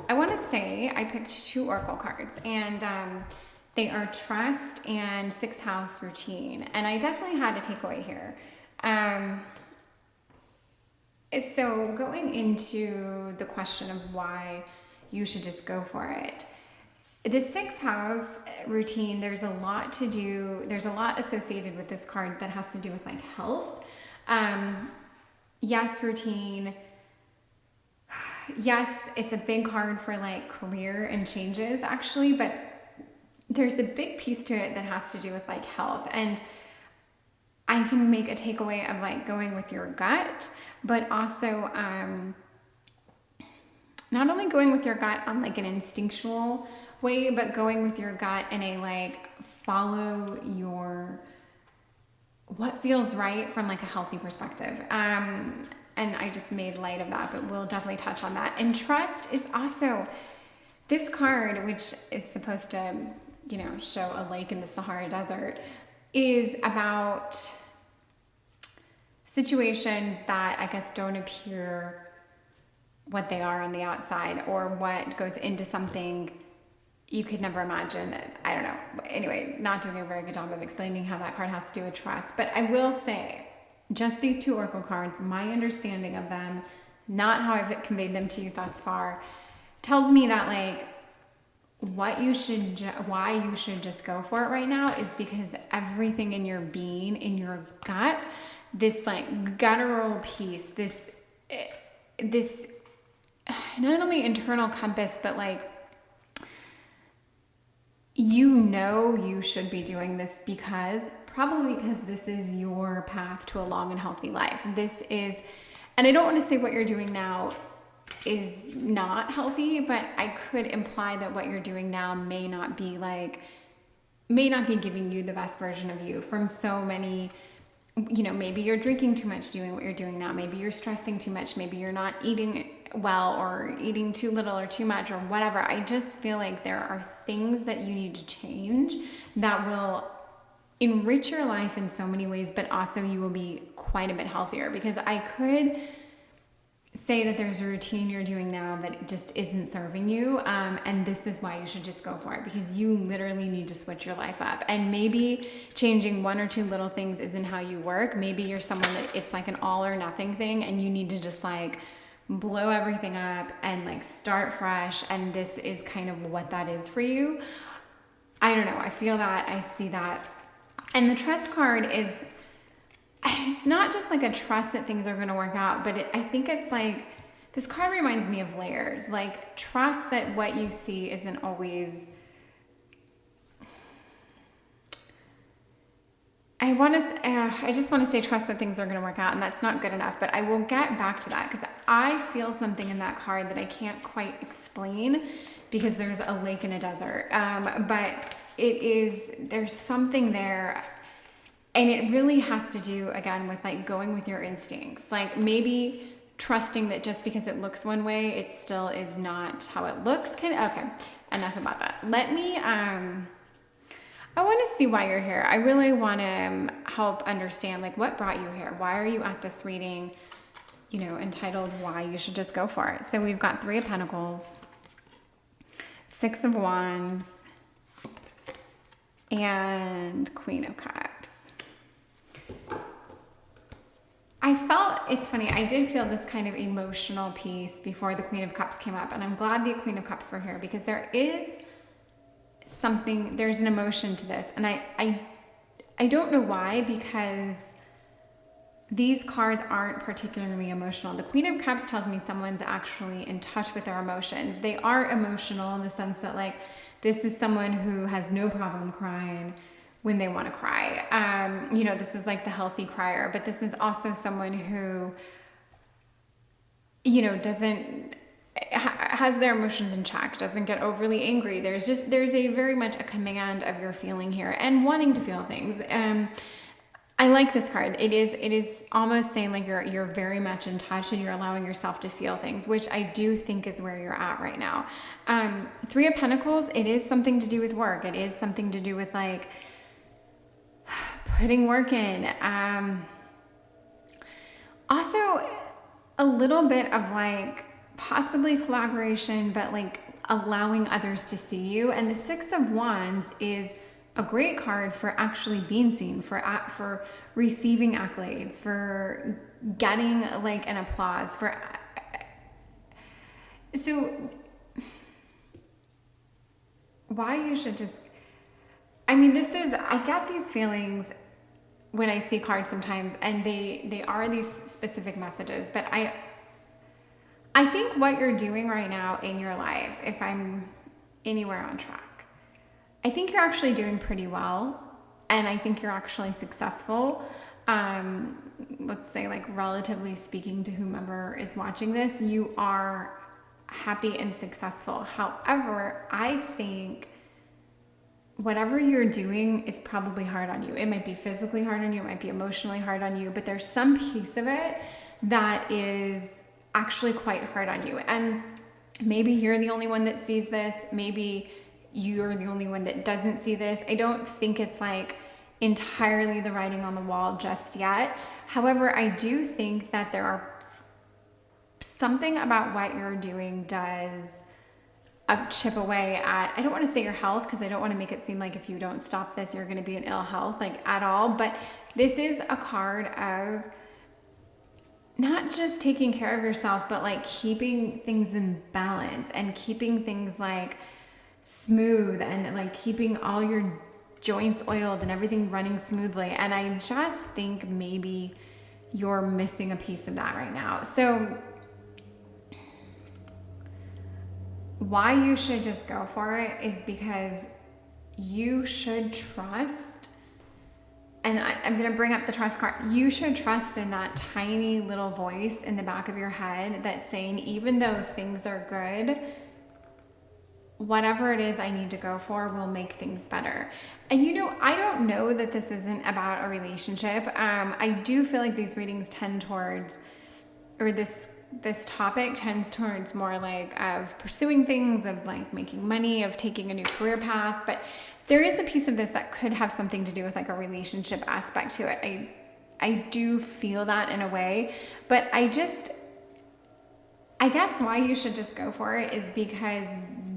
I want to say I picked 2 oracle cards, and they are trust and 6th house routine, and I definitely had a takeaway here. So going into the question of why you should just go for it. The 6th house routine, there's a lot associated with this card that has to do with like health. Yes, routine. Yes, it's a big card for like career and changes actually, but there's a big piece to it that has to do with like health. And I can make a takeaway of like going with your gut, but also not only going with your gut on like an instinctual way, but going with your gut in a like follow what feels right from like a healthy perspective. And I just made light of that, but we'll definitely touch on that. And trust is also this card, which is supposed to, show a lake in the Sahara Desert, is about situations that I guess don't appear what they are on the outside, or what goes into something you could never imagine. I don't know. Anyway, not doing a very good job of explaining how that card has to do with trust. But I will say, just these 2 oracle cards, my understanding of them, not how I've conveyed them to you thus far, tells me that like why you should just go for it right now is because everything in your being, in your gut, this like guttural piece, this not only internal compass, but like you should be doing this probably because this is your path to a long and healthy life. And I don't want to say what you're doing now is not healthy, but I could imply that what you're doing now may not be giving you the best version of you from so many, maybe you're drinking too much doing what you're doing now. Maybe you're stressing too much. Maybe you're not eating well, or eating too little or too much, or whatever. I just feel like there are things that you need to change that will enrich your life in so many ways, but also you will be quite a bit healthier. Because I could say that there's a routine you're doing now that just isn't serving you, and this is why you should just go for it, because you literally need to switch your life up. And maybe changing 1 or 2 little things isn't how you work. Maybe you're someone that it's like an all or nothing thing, and you need to just like blow everything up and like start fresh, and this is kind of what that is for you. I don't know, I feel that, I see that. And the trust card it's not just like a trust that things are going to work out, but I think it's like, this card reminds me of layers. Like trust that what you see isn't always, I just want to say trust that things are going to work out, and that's not good enough, but I will get back to that because I feel something in that card that I can't quite explain because there's a lake in a desert. But there's something there. And it really has to do, again, with like going with your instincts. Like maybe trusting that just because it looks one way, it still is not how it looks. Okay, enough about that. I want to see why you're here. I really want to help understand like what brought you here. Why are you at this reading, you know, entitled Why You Should Just Go For It. So we've got 3 of Pentacles, 6 of Wands, and Queen of Cups. I felt, it's funny, I did feel this kind of emotional piece before the Queen of Cups came up, and I'm glad the Queen of Cups were here because there is something, there's an emotion to this, and I don't know why, because these cards aren't particularly emotional. The Queen of Cups tells me someone's actually in touch with their emotions. They are emotional in the sense that like this is someone who has no problem crying when they want to cry. You know, this is like the healthy crier, but this is also someone who, you know, has their emotions in check, doesn't get overly angry. There's a very much a command of your feeling here and wanting to feel things. I like this card. It is almost saying like you're very much in touch and you're allowing yourself to feel things, which I do think is where you're at right now. 3 of Pentacles, it is something to do with work. It is something to do with like putting work in. Also a little bit of like possibly collaboration, but like allowing others to see you. And the 6 of Wands is a great card for actually being seen, for receiving accolades, for getting like an applause, so why you should just, I mean, I get these feelings when I see cards sometimes, and they are these specific messages, but I think what you're doing right now in your life, if I'm anywhere on track, I think you're actually doing pretty well, and I think you're actually successful. Let's say like relatively speaking to whomever is watching this, you are happy and successful. However, I think whatever you're doing is probably hard on you. It might be physically hard on you, it might be emotionally hard on you, but there's some piece of it that is actually quite hard on you. And maybe you're the only one that sees this, maybe you're the only one that doesn't see this. I don't think it's like entirely the writing on the wall just yet. However, I do think that there are something about what you're doing does chip away at, I don't want to say your health, because I don't want to make it seem like if you don't stop this, you're going to be in ill health, like at all. But this is a card of not just taking care of yourself, but like keeping things in balance and keeping things like smooth and like keeping all your joints oiled and everything running smoothly. And I just think maybe you're missing a piece of that right now. So why you should just go for it is because you should trust, and I'm going to bring up the trust card. You should trust in that tiny little voice in the back of your head that's saying, even though things are good, whatever it is I need to go for will make things better. And you know, I don't know that this isn't about a relationship. I do feel like these readings tend towards, or this topic tends towards more like of pursuing things, of like making money, of taking a new career path. But there is a piece of this that could have something to do with like a relationship aspect to it. I do feel that in a way, but I guess why you should just go for it is because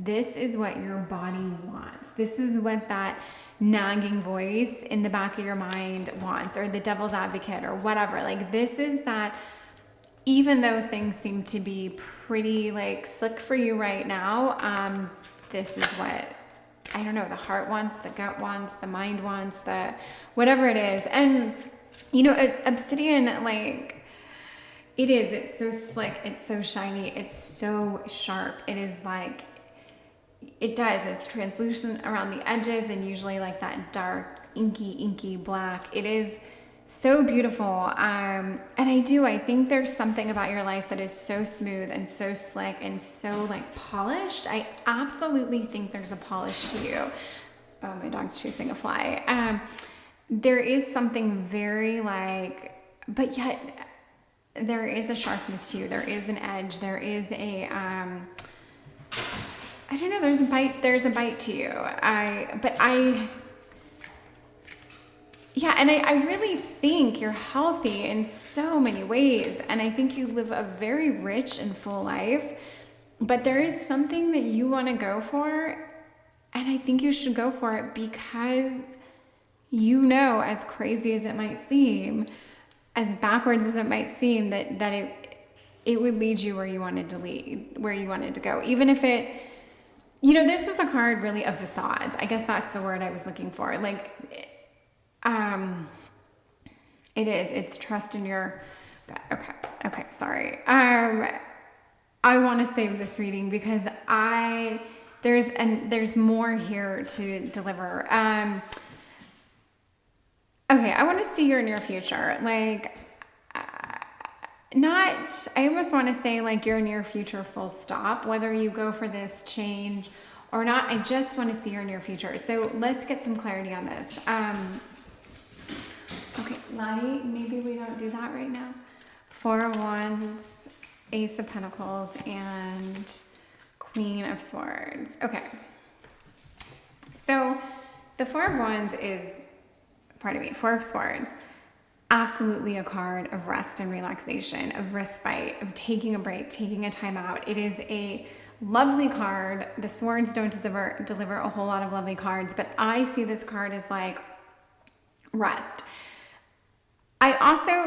this is what your body wants. This is what that nagging voice in the back of your mind wants, or the devil's advocate or whatever. Like this is that, even though things seem to be pretty like slick for you right now, this is what, I don't know, the heart wants, the gut wants, the mind wants, the whatever it is. And you know, obsidian, like, it's so slick, it's so shiny, it's so sharp. It is like, it's translucent around the edges and usually like that dark, inky black. It is so beautiful. And I think there's something about your life that is so smooth and so slick and so like polished. I absolutely think there's a polish to you. Oh, my dog's chasing a fly. There is something very like, but yet there is a sharpness to you. There is an edge. There is a, I don't know, there's a bite to you. Yeah, and I really think you're healthy in so many ways, and I think you live a very rich and full life, but there is something that you want to go for, and I think you should go for it because you know, as crazy as it might seem, as backwards as it might seem, that it would lead you where you wanted to lead, where you wanted to go. Even if it, you know, this is a card really of facades. I guess that's the word I was looking for. Like, it's trust in your, okay, sorry. I want to save this reading because there's more here to deliver. Okay, I want to see your near future. Like, I almost want to say like your near future full stop, whether you go for this change or not. I just want to see your near future. So let's get some clarity on this. Okay, Lottie, maybe we don't do that right now. 4 of Wands, Ace of Pentacles, and Queen of Swords. Okay. So the 4 of Wands is, 4 of Swords, absolutely a card of rest and relaxation, of respite, of taking a break, taking a time out. It is a lovely card. The Swords don't deliver a whole lot of lovely cards, but I see this card as like rest.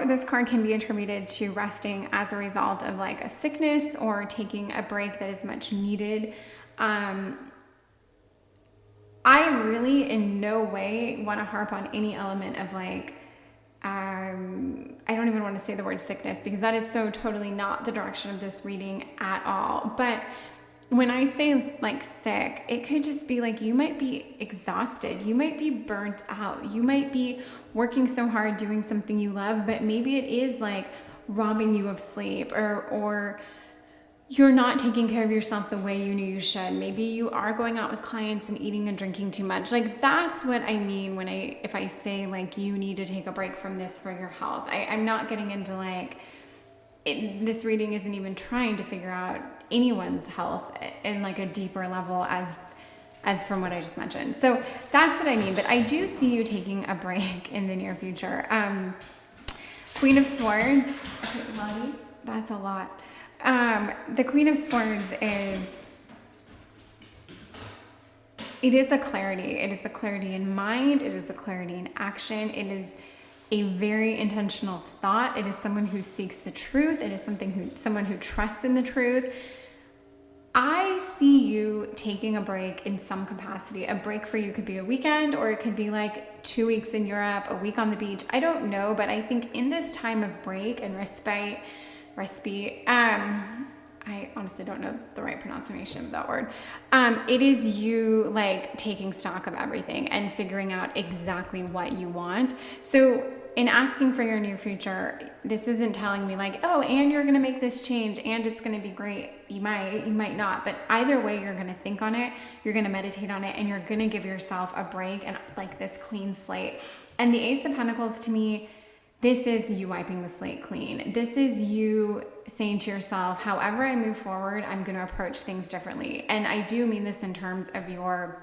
This card can be attributed to resting as a result of like a sickness or taking a break that is much needed. I really in no way want to harp on any element of like, I don't even want to say the word sickness because that is so totally not the direction of this reading at all. But when I say like sick, it could just be like you might be exhausted, you might be burnt out, you might be working so hard doing something you love, but maybe it is like robbing you of sleep, or you're not taking care of yourself the way you knew you should. Maybe you are going out with clients and eating and drinking too much. Like that's what I mean if I say like you need to take a break from this for your health. I'm not getting into like this reading isn't even trying to figure out anyone's health in like a deeper level as from what I just mentioned. So that's what I mean. But I do see you taking a break in the near future. Queen of Swords. Okay, Lottie, that's a lot. The Queen of Swords it is a clarity. It is a clarity in mind. It is a clarity in action. It is a very intentional thought. It is someone who seeks the truth. It is someone who trusts in the truth. I see you taking a break in some capacity. A break for you could be a weekend, or it could be like 2 weeks in Europe, a week on the beach. I don't know, but I think in this time of break and respite, I honestly don't know the right pronunciation of that word. It is you like taking stock of everything and figuring out exactly what you want. So in asking for your near future, this isn't telling me like, oh, and you're going to make this change and it's going to be great. You might not, but either way, you're going to think on it, you're going to meditate on it, and you're going to give yourself a break and like this clean slate. And the Ace of Pentacles to me, this is you wiping the slate clean. This is you saying to yourself, however I move forward, I'm going to approach things differently. And I do mean this in terms of your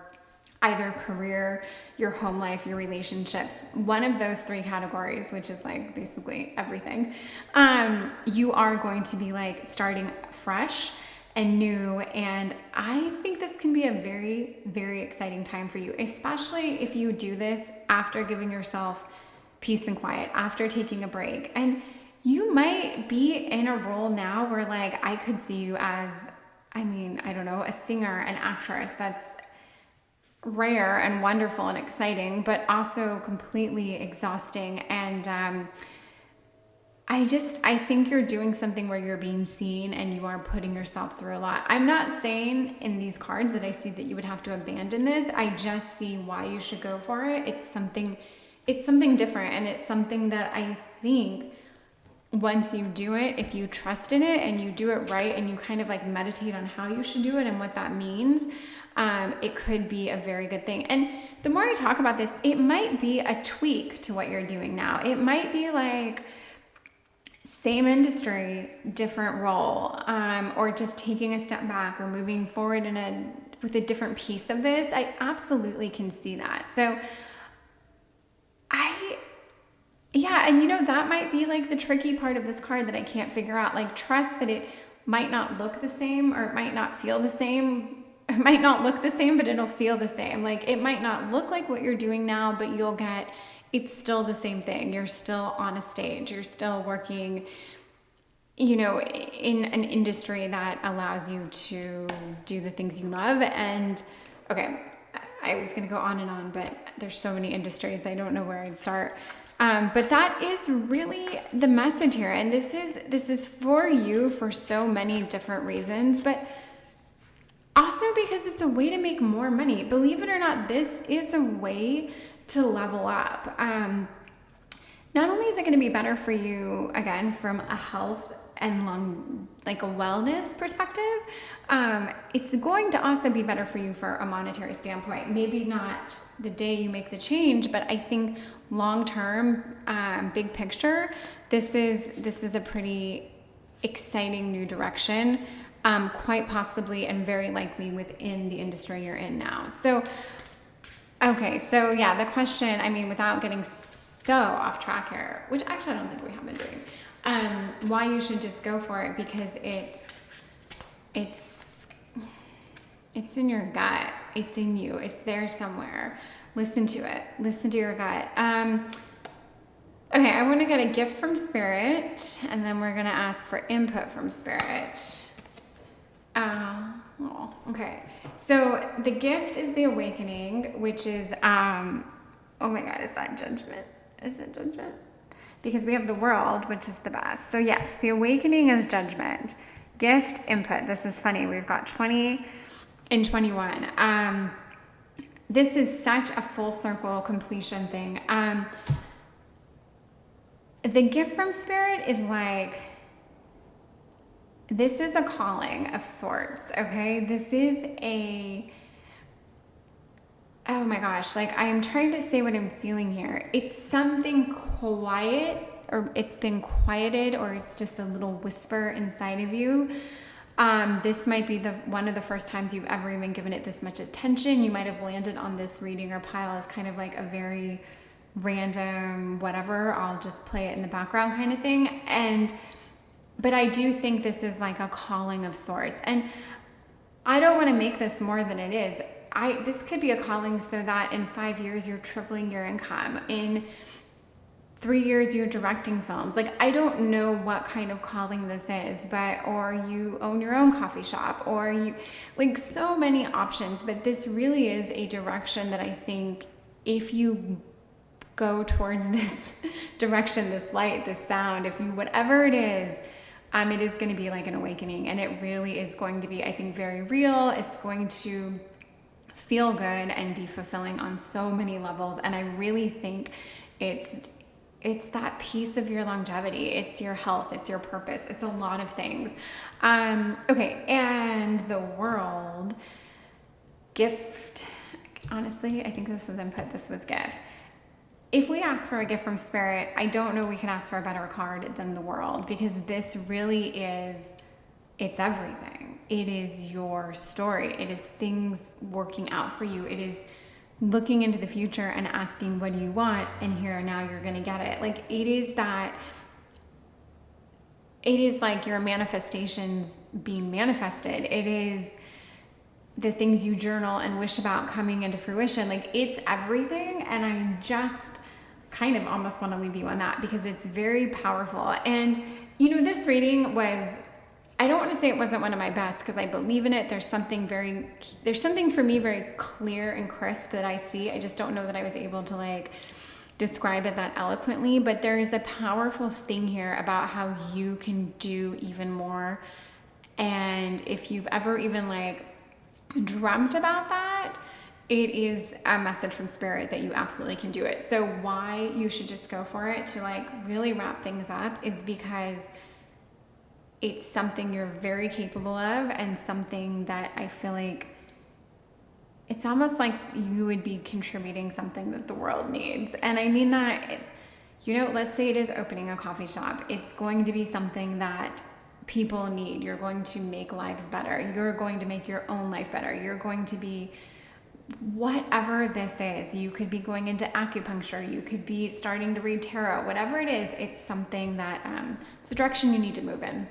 either career, your home life, your relationships, one of those 3 categories, which is like basically everything. You are going to be like starting fresh and new. And I think this can be a very, very exciting time for you, especially if you do this after giving yourself peace and quiet, after taking a break. And you might be in a role now where like I could see you as, I don't know, a singer, an actress. That's rare and wonderful and exciting, but also completely exhausting. And I think you're doing something where you're being seen and you are putting yourself through a lot. I'm not saying in these cards that I see that you would have to abandon this. I just see why you should go for it. It's something different, and it's something that I think once you do it, if you trust in it and you do it right and you kind of like meditate on how you should do it and what that means, it could be a very good thing. And the more I talk about this, it might be a tweak to what you're doing now. It might be like same industry, different role, or just taking a step back or moving forward with a different piece of this. I absolutely can see that. So Yeah, and you know, that might be like the tricky part of this card that I can't figure out. Like, trust that it might not look the same, or it might not feel the same. It might not look the same, but it'll feel the same. Like, it might not look like what you're doing now, but you'll get, it's still the same thing. You're still on a stage. You're still working, you know, in an industry that allows you to do the things you love. And okay, I was going to go on, but there's so many industries. I don't know where I'd start. But that is really the message here. And this is for you for so many different reasons, but also because it's a way to make more money. Believe it or not, this is a way to level up. Not only is it going to be better for you, again, from a health and like a wellness perspective, it's going to also be better for you for a monetary standpoint. Maybe not the day you make the change, but I think long term, big picture, this is a pretty exciting new direction, quite possibly and very likely within the industry you're in now. So, okay, so yeah, the question, I mean, without getting so off track here, which actually I don't think we have been doing, why you should just go for it, because it's in your gut, it's in you, it's there somewhere. Listen to it, listen to your gut. Okay, I want to get a gift from Spirit, and then we're going to ask for input from Spirit. Okay, so the gift is the awakening, which is, oh my God, is that judgment? Is it judgment? Because we have the world, which is the best. So yes, the awakening is judgment. Gift, input. This is funny. We've got 20 and 21. This is such a full circle completion thing. The gift from Spirit is like, this is a calling of sorts, okay? This is oh my gosh, like I'm trying to say what I'm feeling here. It's something quiet, or it's been quieted, or it's just a little whisper inside of you. This might be one of the first times you've ever even given it this much attention. You might have landed on this reading or pile as kind of like a very random whatever, I'll just play it in the background kind of thing. But I do think this is like a calling of sorts. And I don't want to make this more than it is. This could be a calling so that in 5 years you're tripling your income. In 3 years you're directing films. Like, I don't know what kind of calling this is, or you own your own coffee shop, or you, like, so many options. But this really is a direction that I think if you go towards this direction, this light, this sound, if you, whatever it is going to be like an awakening, and it really is going to be, I think, very real. It's going to feel good and be fulfilling on so many levels. And I really think it's that piece of your longevity. It's your health, it's your purpose. It's a lot of things. Okay. And the world gift, honestly, I think this was input. This was gift. If we ask for a gift from Spirit, I don't know we can ask for a better card than the world, because this really is, it's everything. It is your story. It is things working out for you. It is looking into the future and asking, what do you want? And here and now you're going to get it. Like, it is like your manifestations being manifested. It is the things you journal and wish about coming into fruition. Like, it's everything. And I just kind of almost want to leave you on that, because it's very powerful. And, you know, this reading was, I don't want to say it wasn't one of my best, because I believe in it. There's something for me very clear and crisp that I see. I just don't know that I was able to like describe it that eloquently, but there is a powerful thing here about how you can do even more. And if you've ever even like dreamt about that, it is a message from Spirit that you absolutely can do it. So why you should just go for it to like really wrap things up is because it's something you're very capable of, and something that I feel like it's almost like you would be contributing something that the world needs. And I mean that, you know, let's say it is opening a coffee shop. It's going to be something that people need. You're going to make lives better. You're going to make your own life better. You're going to be whatever this is, you could be going into acupuncture, you could be starting to read tarot, whatever it is, it's something that, it's a direction you need to move in.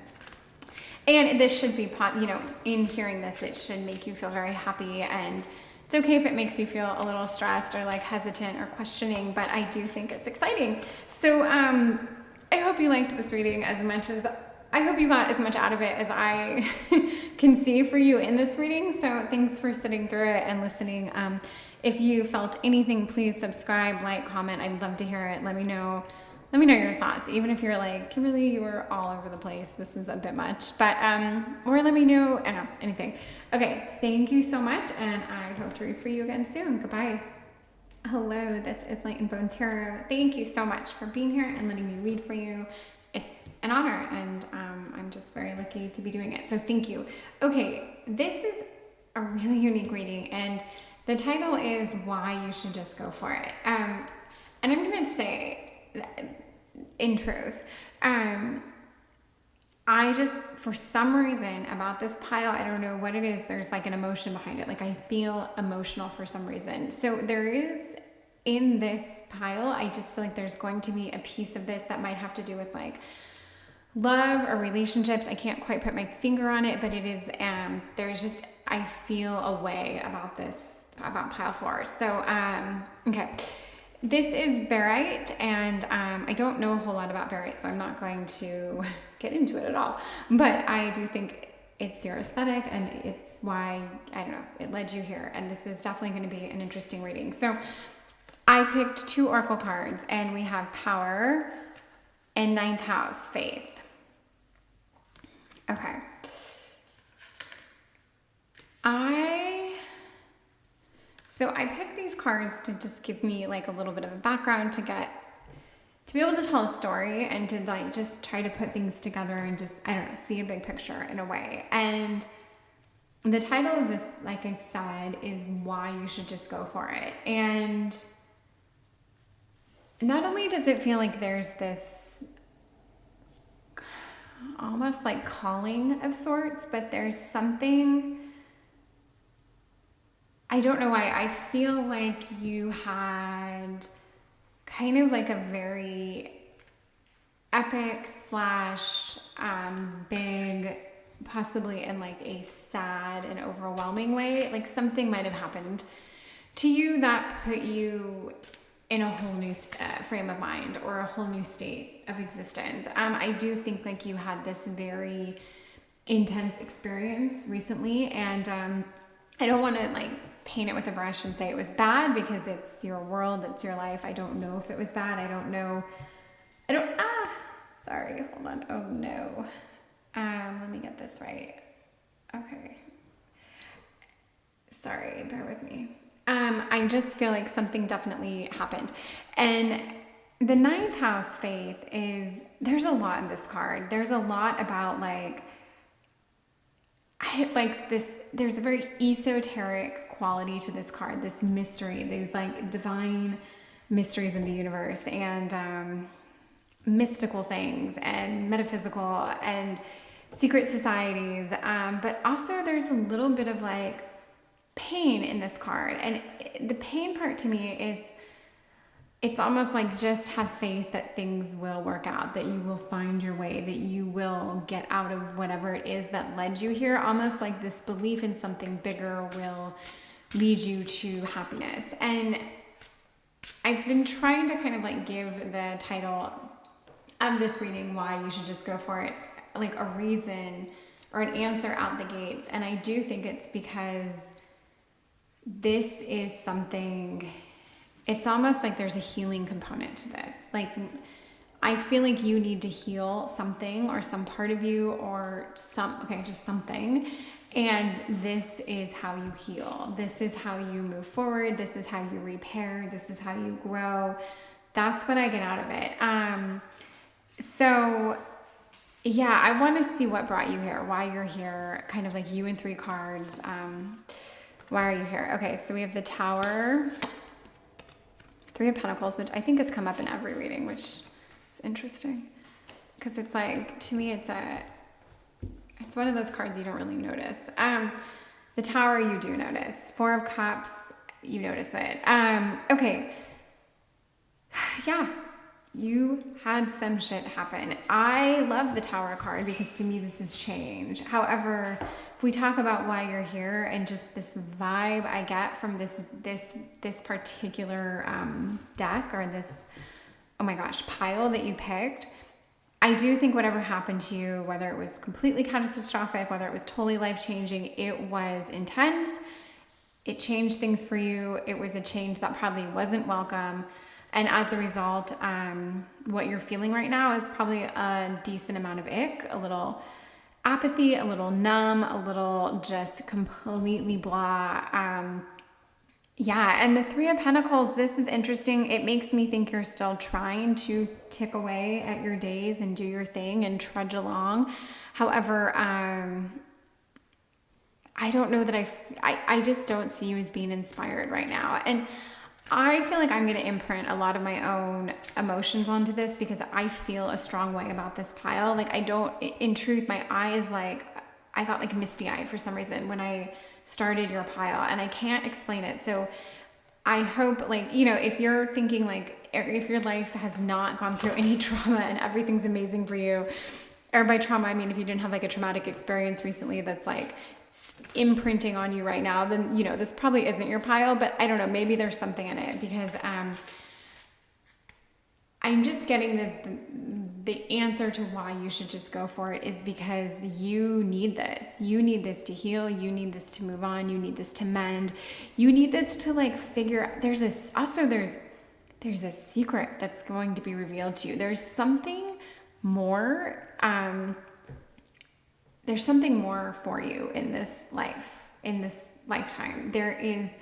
And this should be, you know, in hearing this, it should make you feel very happy, and it's okay if it makes you feel a little stressed or like hesitant or questioning, but I do think it's exciting. So I hope you liked this reading as much as, I hope you got as much out of it as I can see for you in this reading. So thanks for sitting through it and listening. If you felt anything, please subscribe, like, comment. I'd love to hear it. Let me know your thoughts. Even if you're like, Kimberly, you were all over the place, this is a bit much, but, or let me know, I don't know, anything. Okay, thank you so much, and I hope to read for you again soon. Goodbye. Hello, this is Light and Bone Tarot. Thank you so much for being here and letting me read for you. It's an honor, and I'm just very lucky to be doing it, so thank you. Okay, this is a really unique reading, and the title is Why You Should Just Go For It. And I'm going to say, in truth, I just, for some reason about this pile, I don't know what it is, there's like an emotion behind it. Like I feel emotional for some reason. So there is, in this pile, I just feel like there's going to be a piece of this that might have to do with like love or relationships. I can't quite put my finger on it, but it is, there's just, I feel a way about this, about pile 4. So, okay. This is barite, and I don't know a whole lot about barite, so I'm not going to get into it at all. But I do think it's your aesthetic, and it's why, I don't know, it led you here. And this is definitely going to be an interesting reading. So I picked 2 oracle cards, and we have Power and 9th House, Faith. Okay. So I picked these cards to just give me like a little bit of a background to be able to tell a story and to like just try to put things together and just, I don't know, see a big picture in a way. And the title of this, like I said, is Why You Should Just Go For It. And not only does it feel like there's this almost like calling of sorts, but there's something, I don't know why, I feel like you had kind of like a very epic slash big, possibly in like a sad and overwhelming way, like something might have happened to you that put you in a whole new frame of mind or a whole new state of existence. I do think like you had this very intense experience recently, and I don't want to like paint it with a brush and say it was bad, because it's your world, it's your life. I don't know if it was bad. I don't know. Sorry, hold on. Oh no. Let me get this right. Okay. Sorry, bear with me. I just feel like something definitely happened. And the 9th house, Faith, is, there's a lot in this card. There's a lot about like there's a very esoteric quality to this card, this mystery, these like divine mysteries in the universe, and mystical things and metaphysical and secret societies. But also there's a little bit of like pain in this card. And the pain part to me is, it's almost like just have faith that things will work out, that you will find your way, that you will get out of whatever it is that led you here. Almost like this belief in something bigger will lead you to happiness. And I've been trying to kind of like give the title of this reading, Why You Should Just Go For It, like a reason or an answer out the gates. And I do think it's because this is something, it's almost like there's a healing component to this. Like, I feel like you need to heal something or some part of you or just something. And this is how you heal. This is how you move forward. This is how you repair. This is how you grow. That's what I get out of it. So yeah, I want to see what brought you here, why you're here, kind of like you in 3 cards. Why are you here? Okay, so we have the Tower, 3 of Pentacles, which I think has come up in every reading, which is interesting. Because it's like, to me, it's one of those cards you don't really notice. The Tower you do notice. 4 of Cups you notice it. Okay. Yeah. You had some shit happen. I love the Tower card because to me this is change. However, if we talk about why you're here and just this vibe I get from this particular deck, or this, oh my gosh, pile that you picked, I do think whatever happened to you, whether it was completely catastrophic, whether it was totally life-changing, it was intense. It changed things for you. It was a change that probably wasn't welcome. And as a result, what you're feeling right now is probably a decent amount of ick, a little apathy, a little numb, a little just completely blah. Yeah, and the Three of Pentacles, this is interesting. It makes me think you're still trying to tick away at your days and do your thing and trudge along. However, I don't know that I just don't see you as being inspired right now. And I feel like I'm going to imprint a lot of my own emotions onto this because I feel a strong way about this pile. Like in truth, my eyes, like, I got like misty eyed for some reason when I started your pile, and I can't explain it. So I hope, like, you know, if you're thinking like, if your life has not gone through any trauma and everything's amazing for you, or by trauma, I mean, if you didn't have like a traumatic experience recently that's like imprinting on you right now, then, you know, this probably isn't your pile, but I don't know, maybe there's something in it because I'm just getting the answer to why you should just go for it is because you need this. You need this to heal. You need this to move on. You need this to mend. You need this to like figure out. There's a secret that's going to be revealed to you. There's something more. There's something more for you in this life, in this lifetime. There is,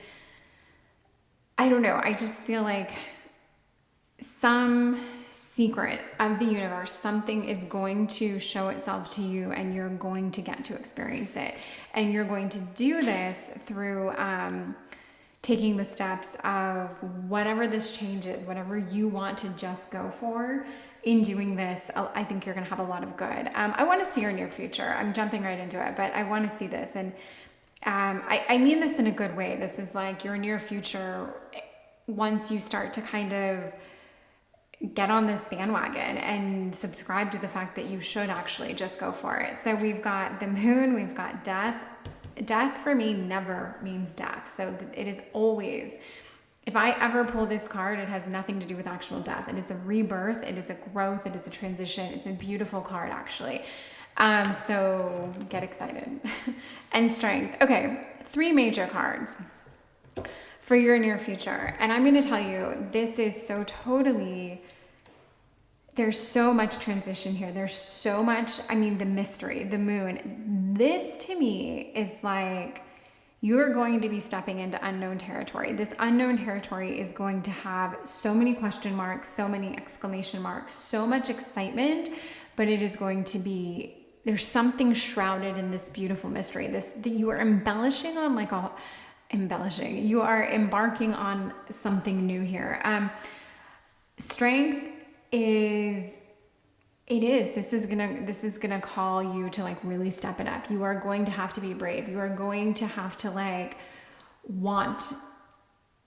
I don't know, I just feel like some secret of the universe, something is going to show itself to you and you're going to get to experience it. And you're going to do this through taking the steps of whatever this change is, whatever you want to just go for. In doing this, I think you're going to have a lot of good. I want to see your near future. I'm jumping right into it, but I want to see this. And I mean this in a good way. This is like your near future once you start to kind of get on this bandwagon and subscribe to the fact that you should actually just go for it. So we've got the moon, we've got death. Death for me never means death. So it is always, if I ever pull this card, it has nothing to do with actual death. It is a rebirth, it is a growth, it is a transition. It's a beautiful card, actually. So get excited. And strength. Okay, 3 major cards for your near future. And I'm going to tell you, this is so totally, there's so much transition here. There's so much, I mean, the mystery, the moon. This to me is like, you're going to be stepping into unknown territory. This unknown territory is going to have so many question marks, so many exclamation marks, so much excitement, but it is going to be, there's something shrouded in this beautiful mystery. That you are embellishing on like all, embellishing. You are embarking on something new here. Strength is, this is gonna call you to like really step it up. You are going to have to be brave. You are going to have to like want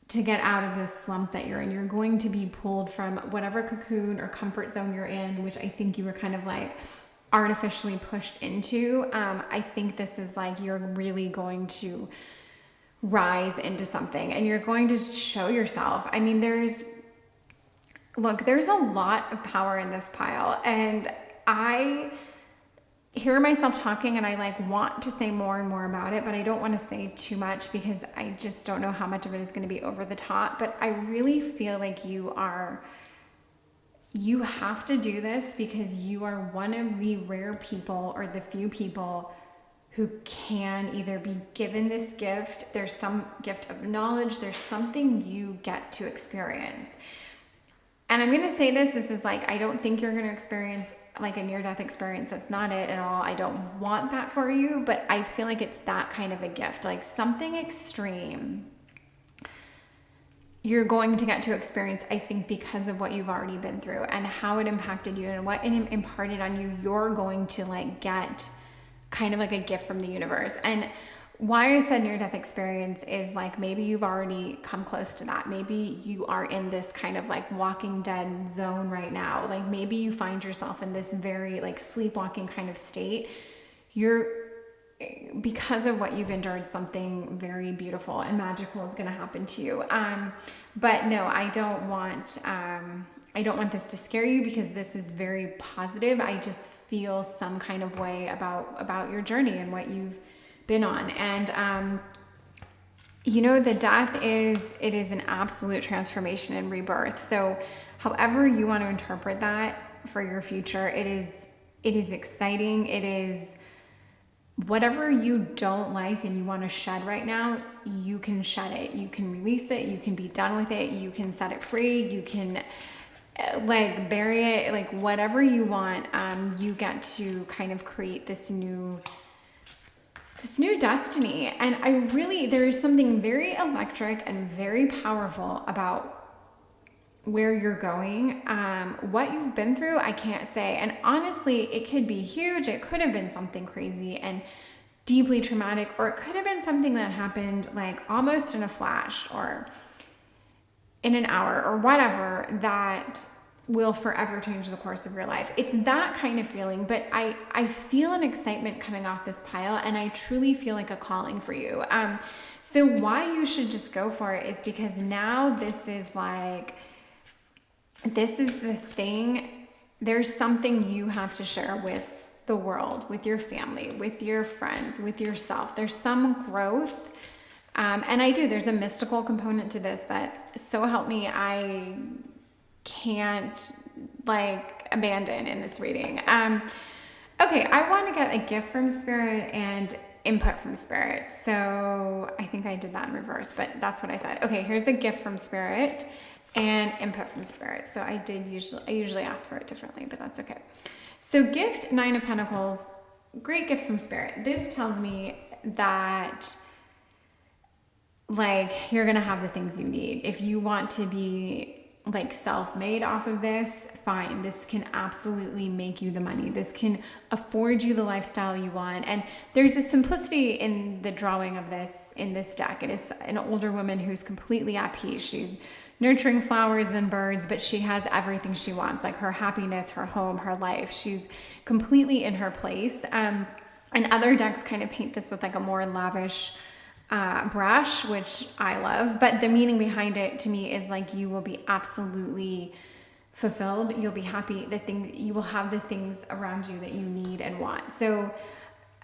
to get out of this slump that you're in. You're going to be pulled from whatever cocoon or comfort zone you're in, which I think you were kind of like artificially pushed into. I think this is like, you're really going to rise into something and you're going to show yourself. I mean, there's a lot of power in this pile, and I hear myself talking and I like want to say more and more about it, but I don't want to say too much because I just don't know how much of it is going to be over the top. But I really feel like you have to do this because you are one of the rare people or the few people who can either be given this gift. There's some gift of knowledge. There's something you get to experience. And I'm going to say this is like, I don't think you're going to experience like a near-death experience. That's not it at all. I don't want that for you, but I feel like it's that kind of a gift, like something extreme you're going to get to experience, I think, because of what you've already been through and how it impacted you and what it imparted on you. You're going to like get kind of like a gift from the universe. And why I said near-death experience is like maybe you've already come close to that. Maybe you are in this kind of like Walking Dead zone right now. Like maybe you find yourself in this very like sleepwalking kind of state. Because of what you've endured, something very beautiful and magical is going to happen to you. But no, I don't want this to scare you, because this is very positive. I just feel some kind of way about your journey and what you've been on. And the death is an absolute transformation and rebirth. So however you want to interpret that for your future, it is exciting. It is whatever you don't like and you want to shed right now, you can shed it. You can release it. You can be done with it. You can set it free. You can like bury it, like whatever you want. You get to kind of create this new destiny. And there is something very electric and very powerful about where you're going. What you've been through, I can't say. And honestly, it could be huge. It could have been something crazy and deeply traumatic, or it could have been something that happened like almost in a flash or in an hour or whatever, that will forever change the course of your life. It's that kind of feeling, but I feel an excitement coming off this pile, and I truly feel like a calling for you. So why you should just go for it is because now this is the thing. There's something you have to share with the world, with your family, with your friends, with yourself. There's some growth. And there's a mystical component to this that, so help me, I can't abandon in this reading. Okay, I want to get a gift from Spirit and input from Spirit. So I think I did that in reverse, but that's what I said. Okay, here's a gift from Spirit and input from Spirit. So I usually ask for it differently, but that's okay. So gift, 9 of Pentacles, great gift from Spirit. This tells me that you're going to have the things you need. If you want to be self-made off of this, fine. This can absolutely make you the money. This can afford you the lifestyle you want. And there's a simplicity in the drawing of this in this deck. It is an older woman who's completely at peace. She's nurturing flowers and birds, but she has everything she wants, like her happiness, her home, her life. She's completely in her place. And other decks kind of paint this with a more lavish brush, which I love, but the meaning behind it to me is you will be absolutely fulfilled. You'll be happy. You will have the things around you that you need and want. So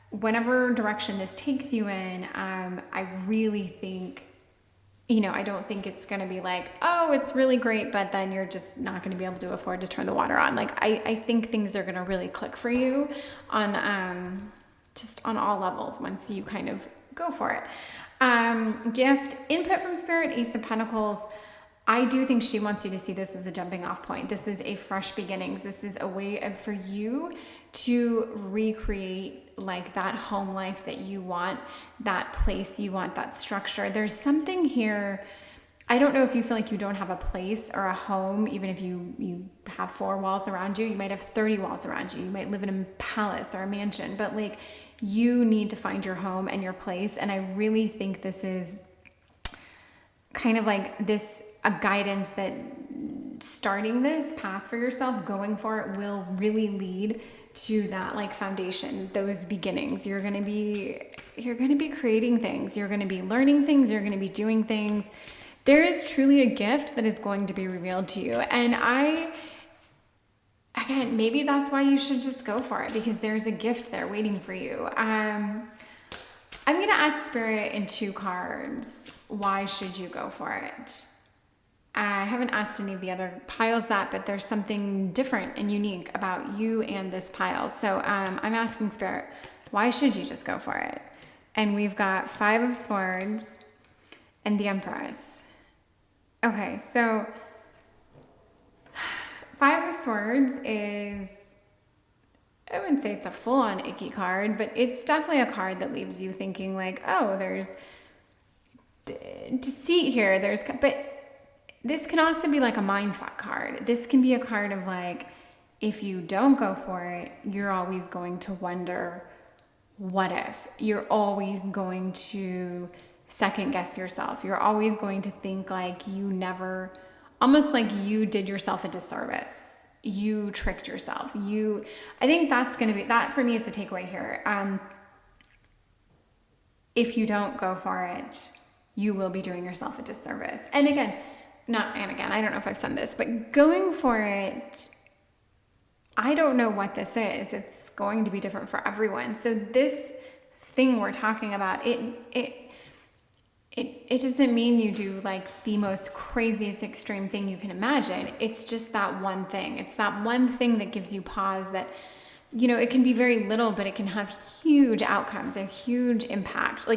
whatever direction this takes you in, I really think, I don't think it's going to be oh, it's really great, but then you're just not going to be able to afford to turn the water on. I think things are going to really click for you on, just on all levels once you kind of go for it. Gift, input from Spirit, Ace of Pentacles. I do think she wants you to see this as a jumping off point. This is a fresh beginnings. This is a way for you to recreate that home life that you want, that place you want, that structure. There's something here. I don't know if you feel like you don't have a place or a home, even if you have 4 walls around you. You might have 30 walls around you. You might live in a palace or a mansion, but you need to find your home and your place. And I really think this is kind of a guidance that starting this path for yourself, going for it, will really lead to that foundation, those beginnings. You're going to be creating things. You're going to be learning things. You're going to be doing things. There is truly a gift that is going to be revealed to you. And again, maybe that's why you should just go for it, because there's a gift there waiting for you. I'm going to ask Spirit in 2 cards, why should you go for it? I haven't asked any of the other piles that, but there's something different and unique about you and this pile. So I'm asking Spirit, why should you just go for it? And we've got 5 of Swords and the Empress. Okay, so 5 of Swords is, I wouldn't say it's a full-on icky card, but it's definitely a card that leaves you thinking oh, there's deceit here. But this can also be a mindfuck card. This can be a card of if you don't go for it, you're always going to wonder what if. You're always going to second guess yourself. You're always going to think like almost like you did yourself a disservice. You tricked yourself. I think that for me is the takeaway here. If you don't go for it, you will be doing yourself a disservice. And again, I don't know if I've said this, but going for it, I don't know what this is. It's going to be different for everyone. So this thing we're talking about, it doesn't mean you do like the most craziest extreme thing you can imagine. It's just that one thing. It's that one thing that gives you pause that, it can be very little, but it can have huge outcomes, a huge impact.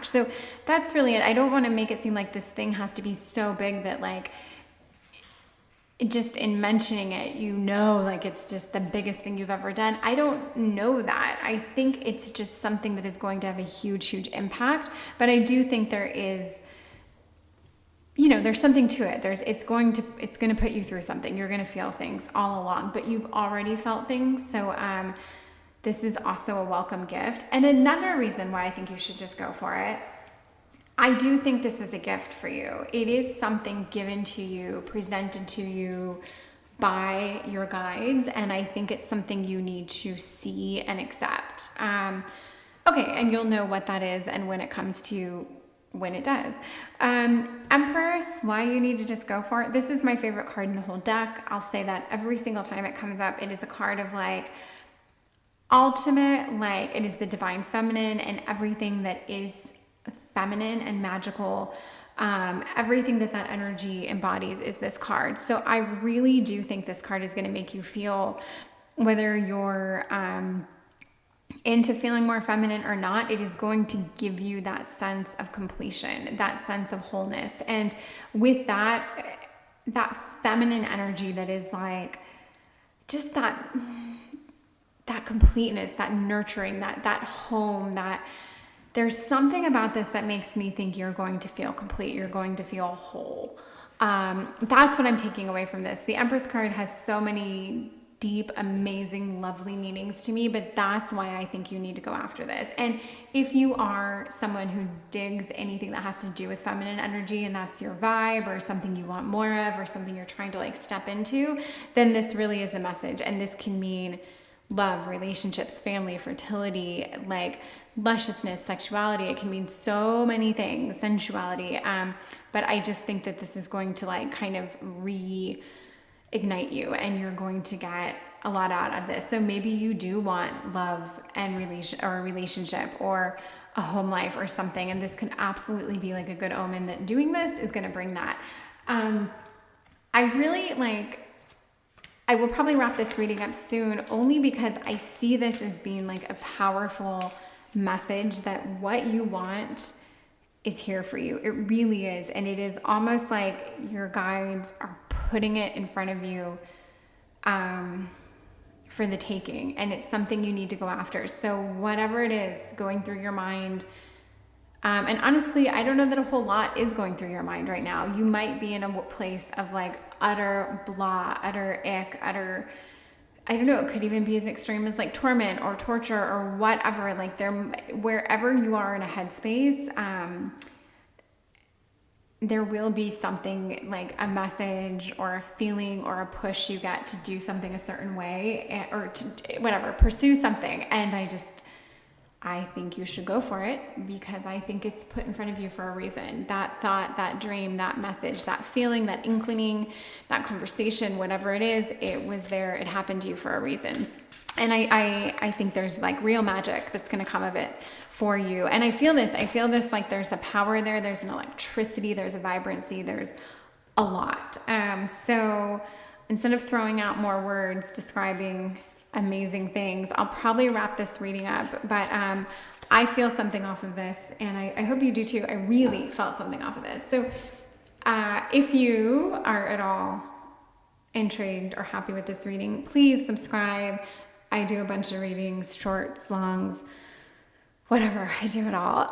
So that's really it. I don't want to make it seem like this thing has to be so big that like, just in mentioning it, like it's just the biggest thing you've ever done. I don't know that. I think it's just something that is going to have a huge, huge impact. But I do think there is, there's something to it. It's going to put you through something. You're going to feel things all along, but you've already felt things. So this is also a welcome gift. And another reason why I think you should just go for it, I do think this is a gift for you. It is something given to you, presented to you by your guides, and I think it's something you need to see and accept. Okay, and you'll know what that is and when it comes to you, when it does. Empress, why you need to just go for it. This is my favorite card in the whole deck. I'll say that every single time it comes up. It is a card of like ultimate, like it is the divine feminine and everything that is feminine and magical, everything that energy embodies is this card. So I really do think this card is going to make you feel, whether you're into feeling more feminine or not, it is going to give you that sense of completion, that sense of wholeness. And with that feminine energy that is like just that completeness, that nurturing, that home, that there's something about this that makes me think you're going to feel complete. You're going to feel whole. That's what I'm taking away from this. The Empress card has so many deep, amazing, lovely meanings to me, but that's why I think you need to go after this. And if you are someone who digs anything that has to do with feminine energy and that's your vibe or something you want more of or something you're trying to like step into, then this really is a message. And this can mean love, relationships, family, fertility, like lusciousness, sexuality. It can mean so many things, sensuality. But I just think that this is going to like kind of reignite you and you're going to get a lot out of this. So maybe you do want love and a relationship or a home life or something. And this could absolutely be like a good omen that doing this is going to bring that. I will probably wrap this reading up soon only because I see this as being like a powerful message that what you want is here for you. It really is. And it is almost like your guides are putting it in front of you for the taking. And it's something you need to go after. So whatever it is going through your mind, and honestly, I don't know that a whole lot is going through your mind right now. You might be in a place of like utter blah, utter ick, utter, I don't know, it could even be as extreme as like torment or torture or whatever. Like wherever you are in a headspace, there will be something like a message or a feeling or a push you get to do something a certain way or to whatever, pursue something. And I think you should go for it because I think it's put in front of you for a reason. That thought, that dream, that message, that feeling, that inclining, that conversation, whatever it is, it was there. It happened to you for a reason. And I think there's like real magic that's going to come of it for you. And I feel this like there's a power there. There's an electricity. There's a vibrancy. There's a lot. So instead of throwing out more words describing amazing things, I'll probably wrap this reading up, but I feel something off of this and I hope you do too. I really felt something off of this. So if you are at all intrigued or happy with this reading, please subscribe. I do a bunch of readings, shorts, longs, whatever, I do it all.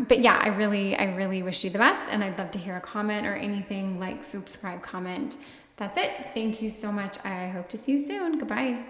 But yeah, I really wish you the best and I'd love to hear a comment or anything. Like, subscribe, comment. That's it. Thank you so much. I hope to see you soon. Goodbye.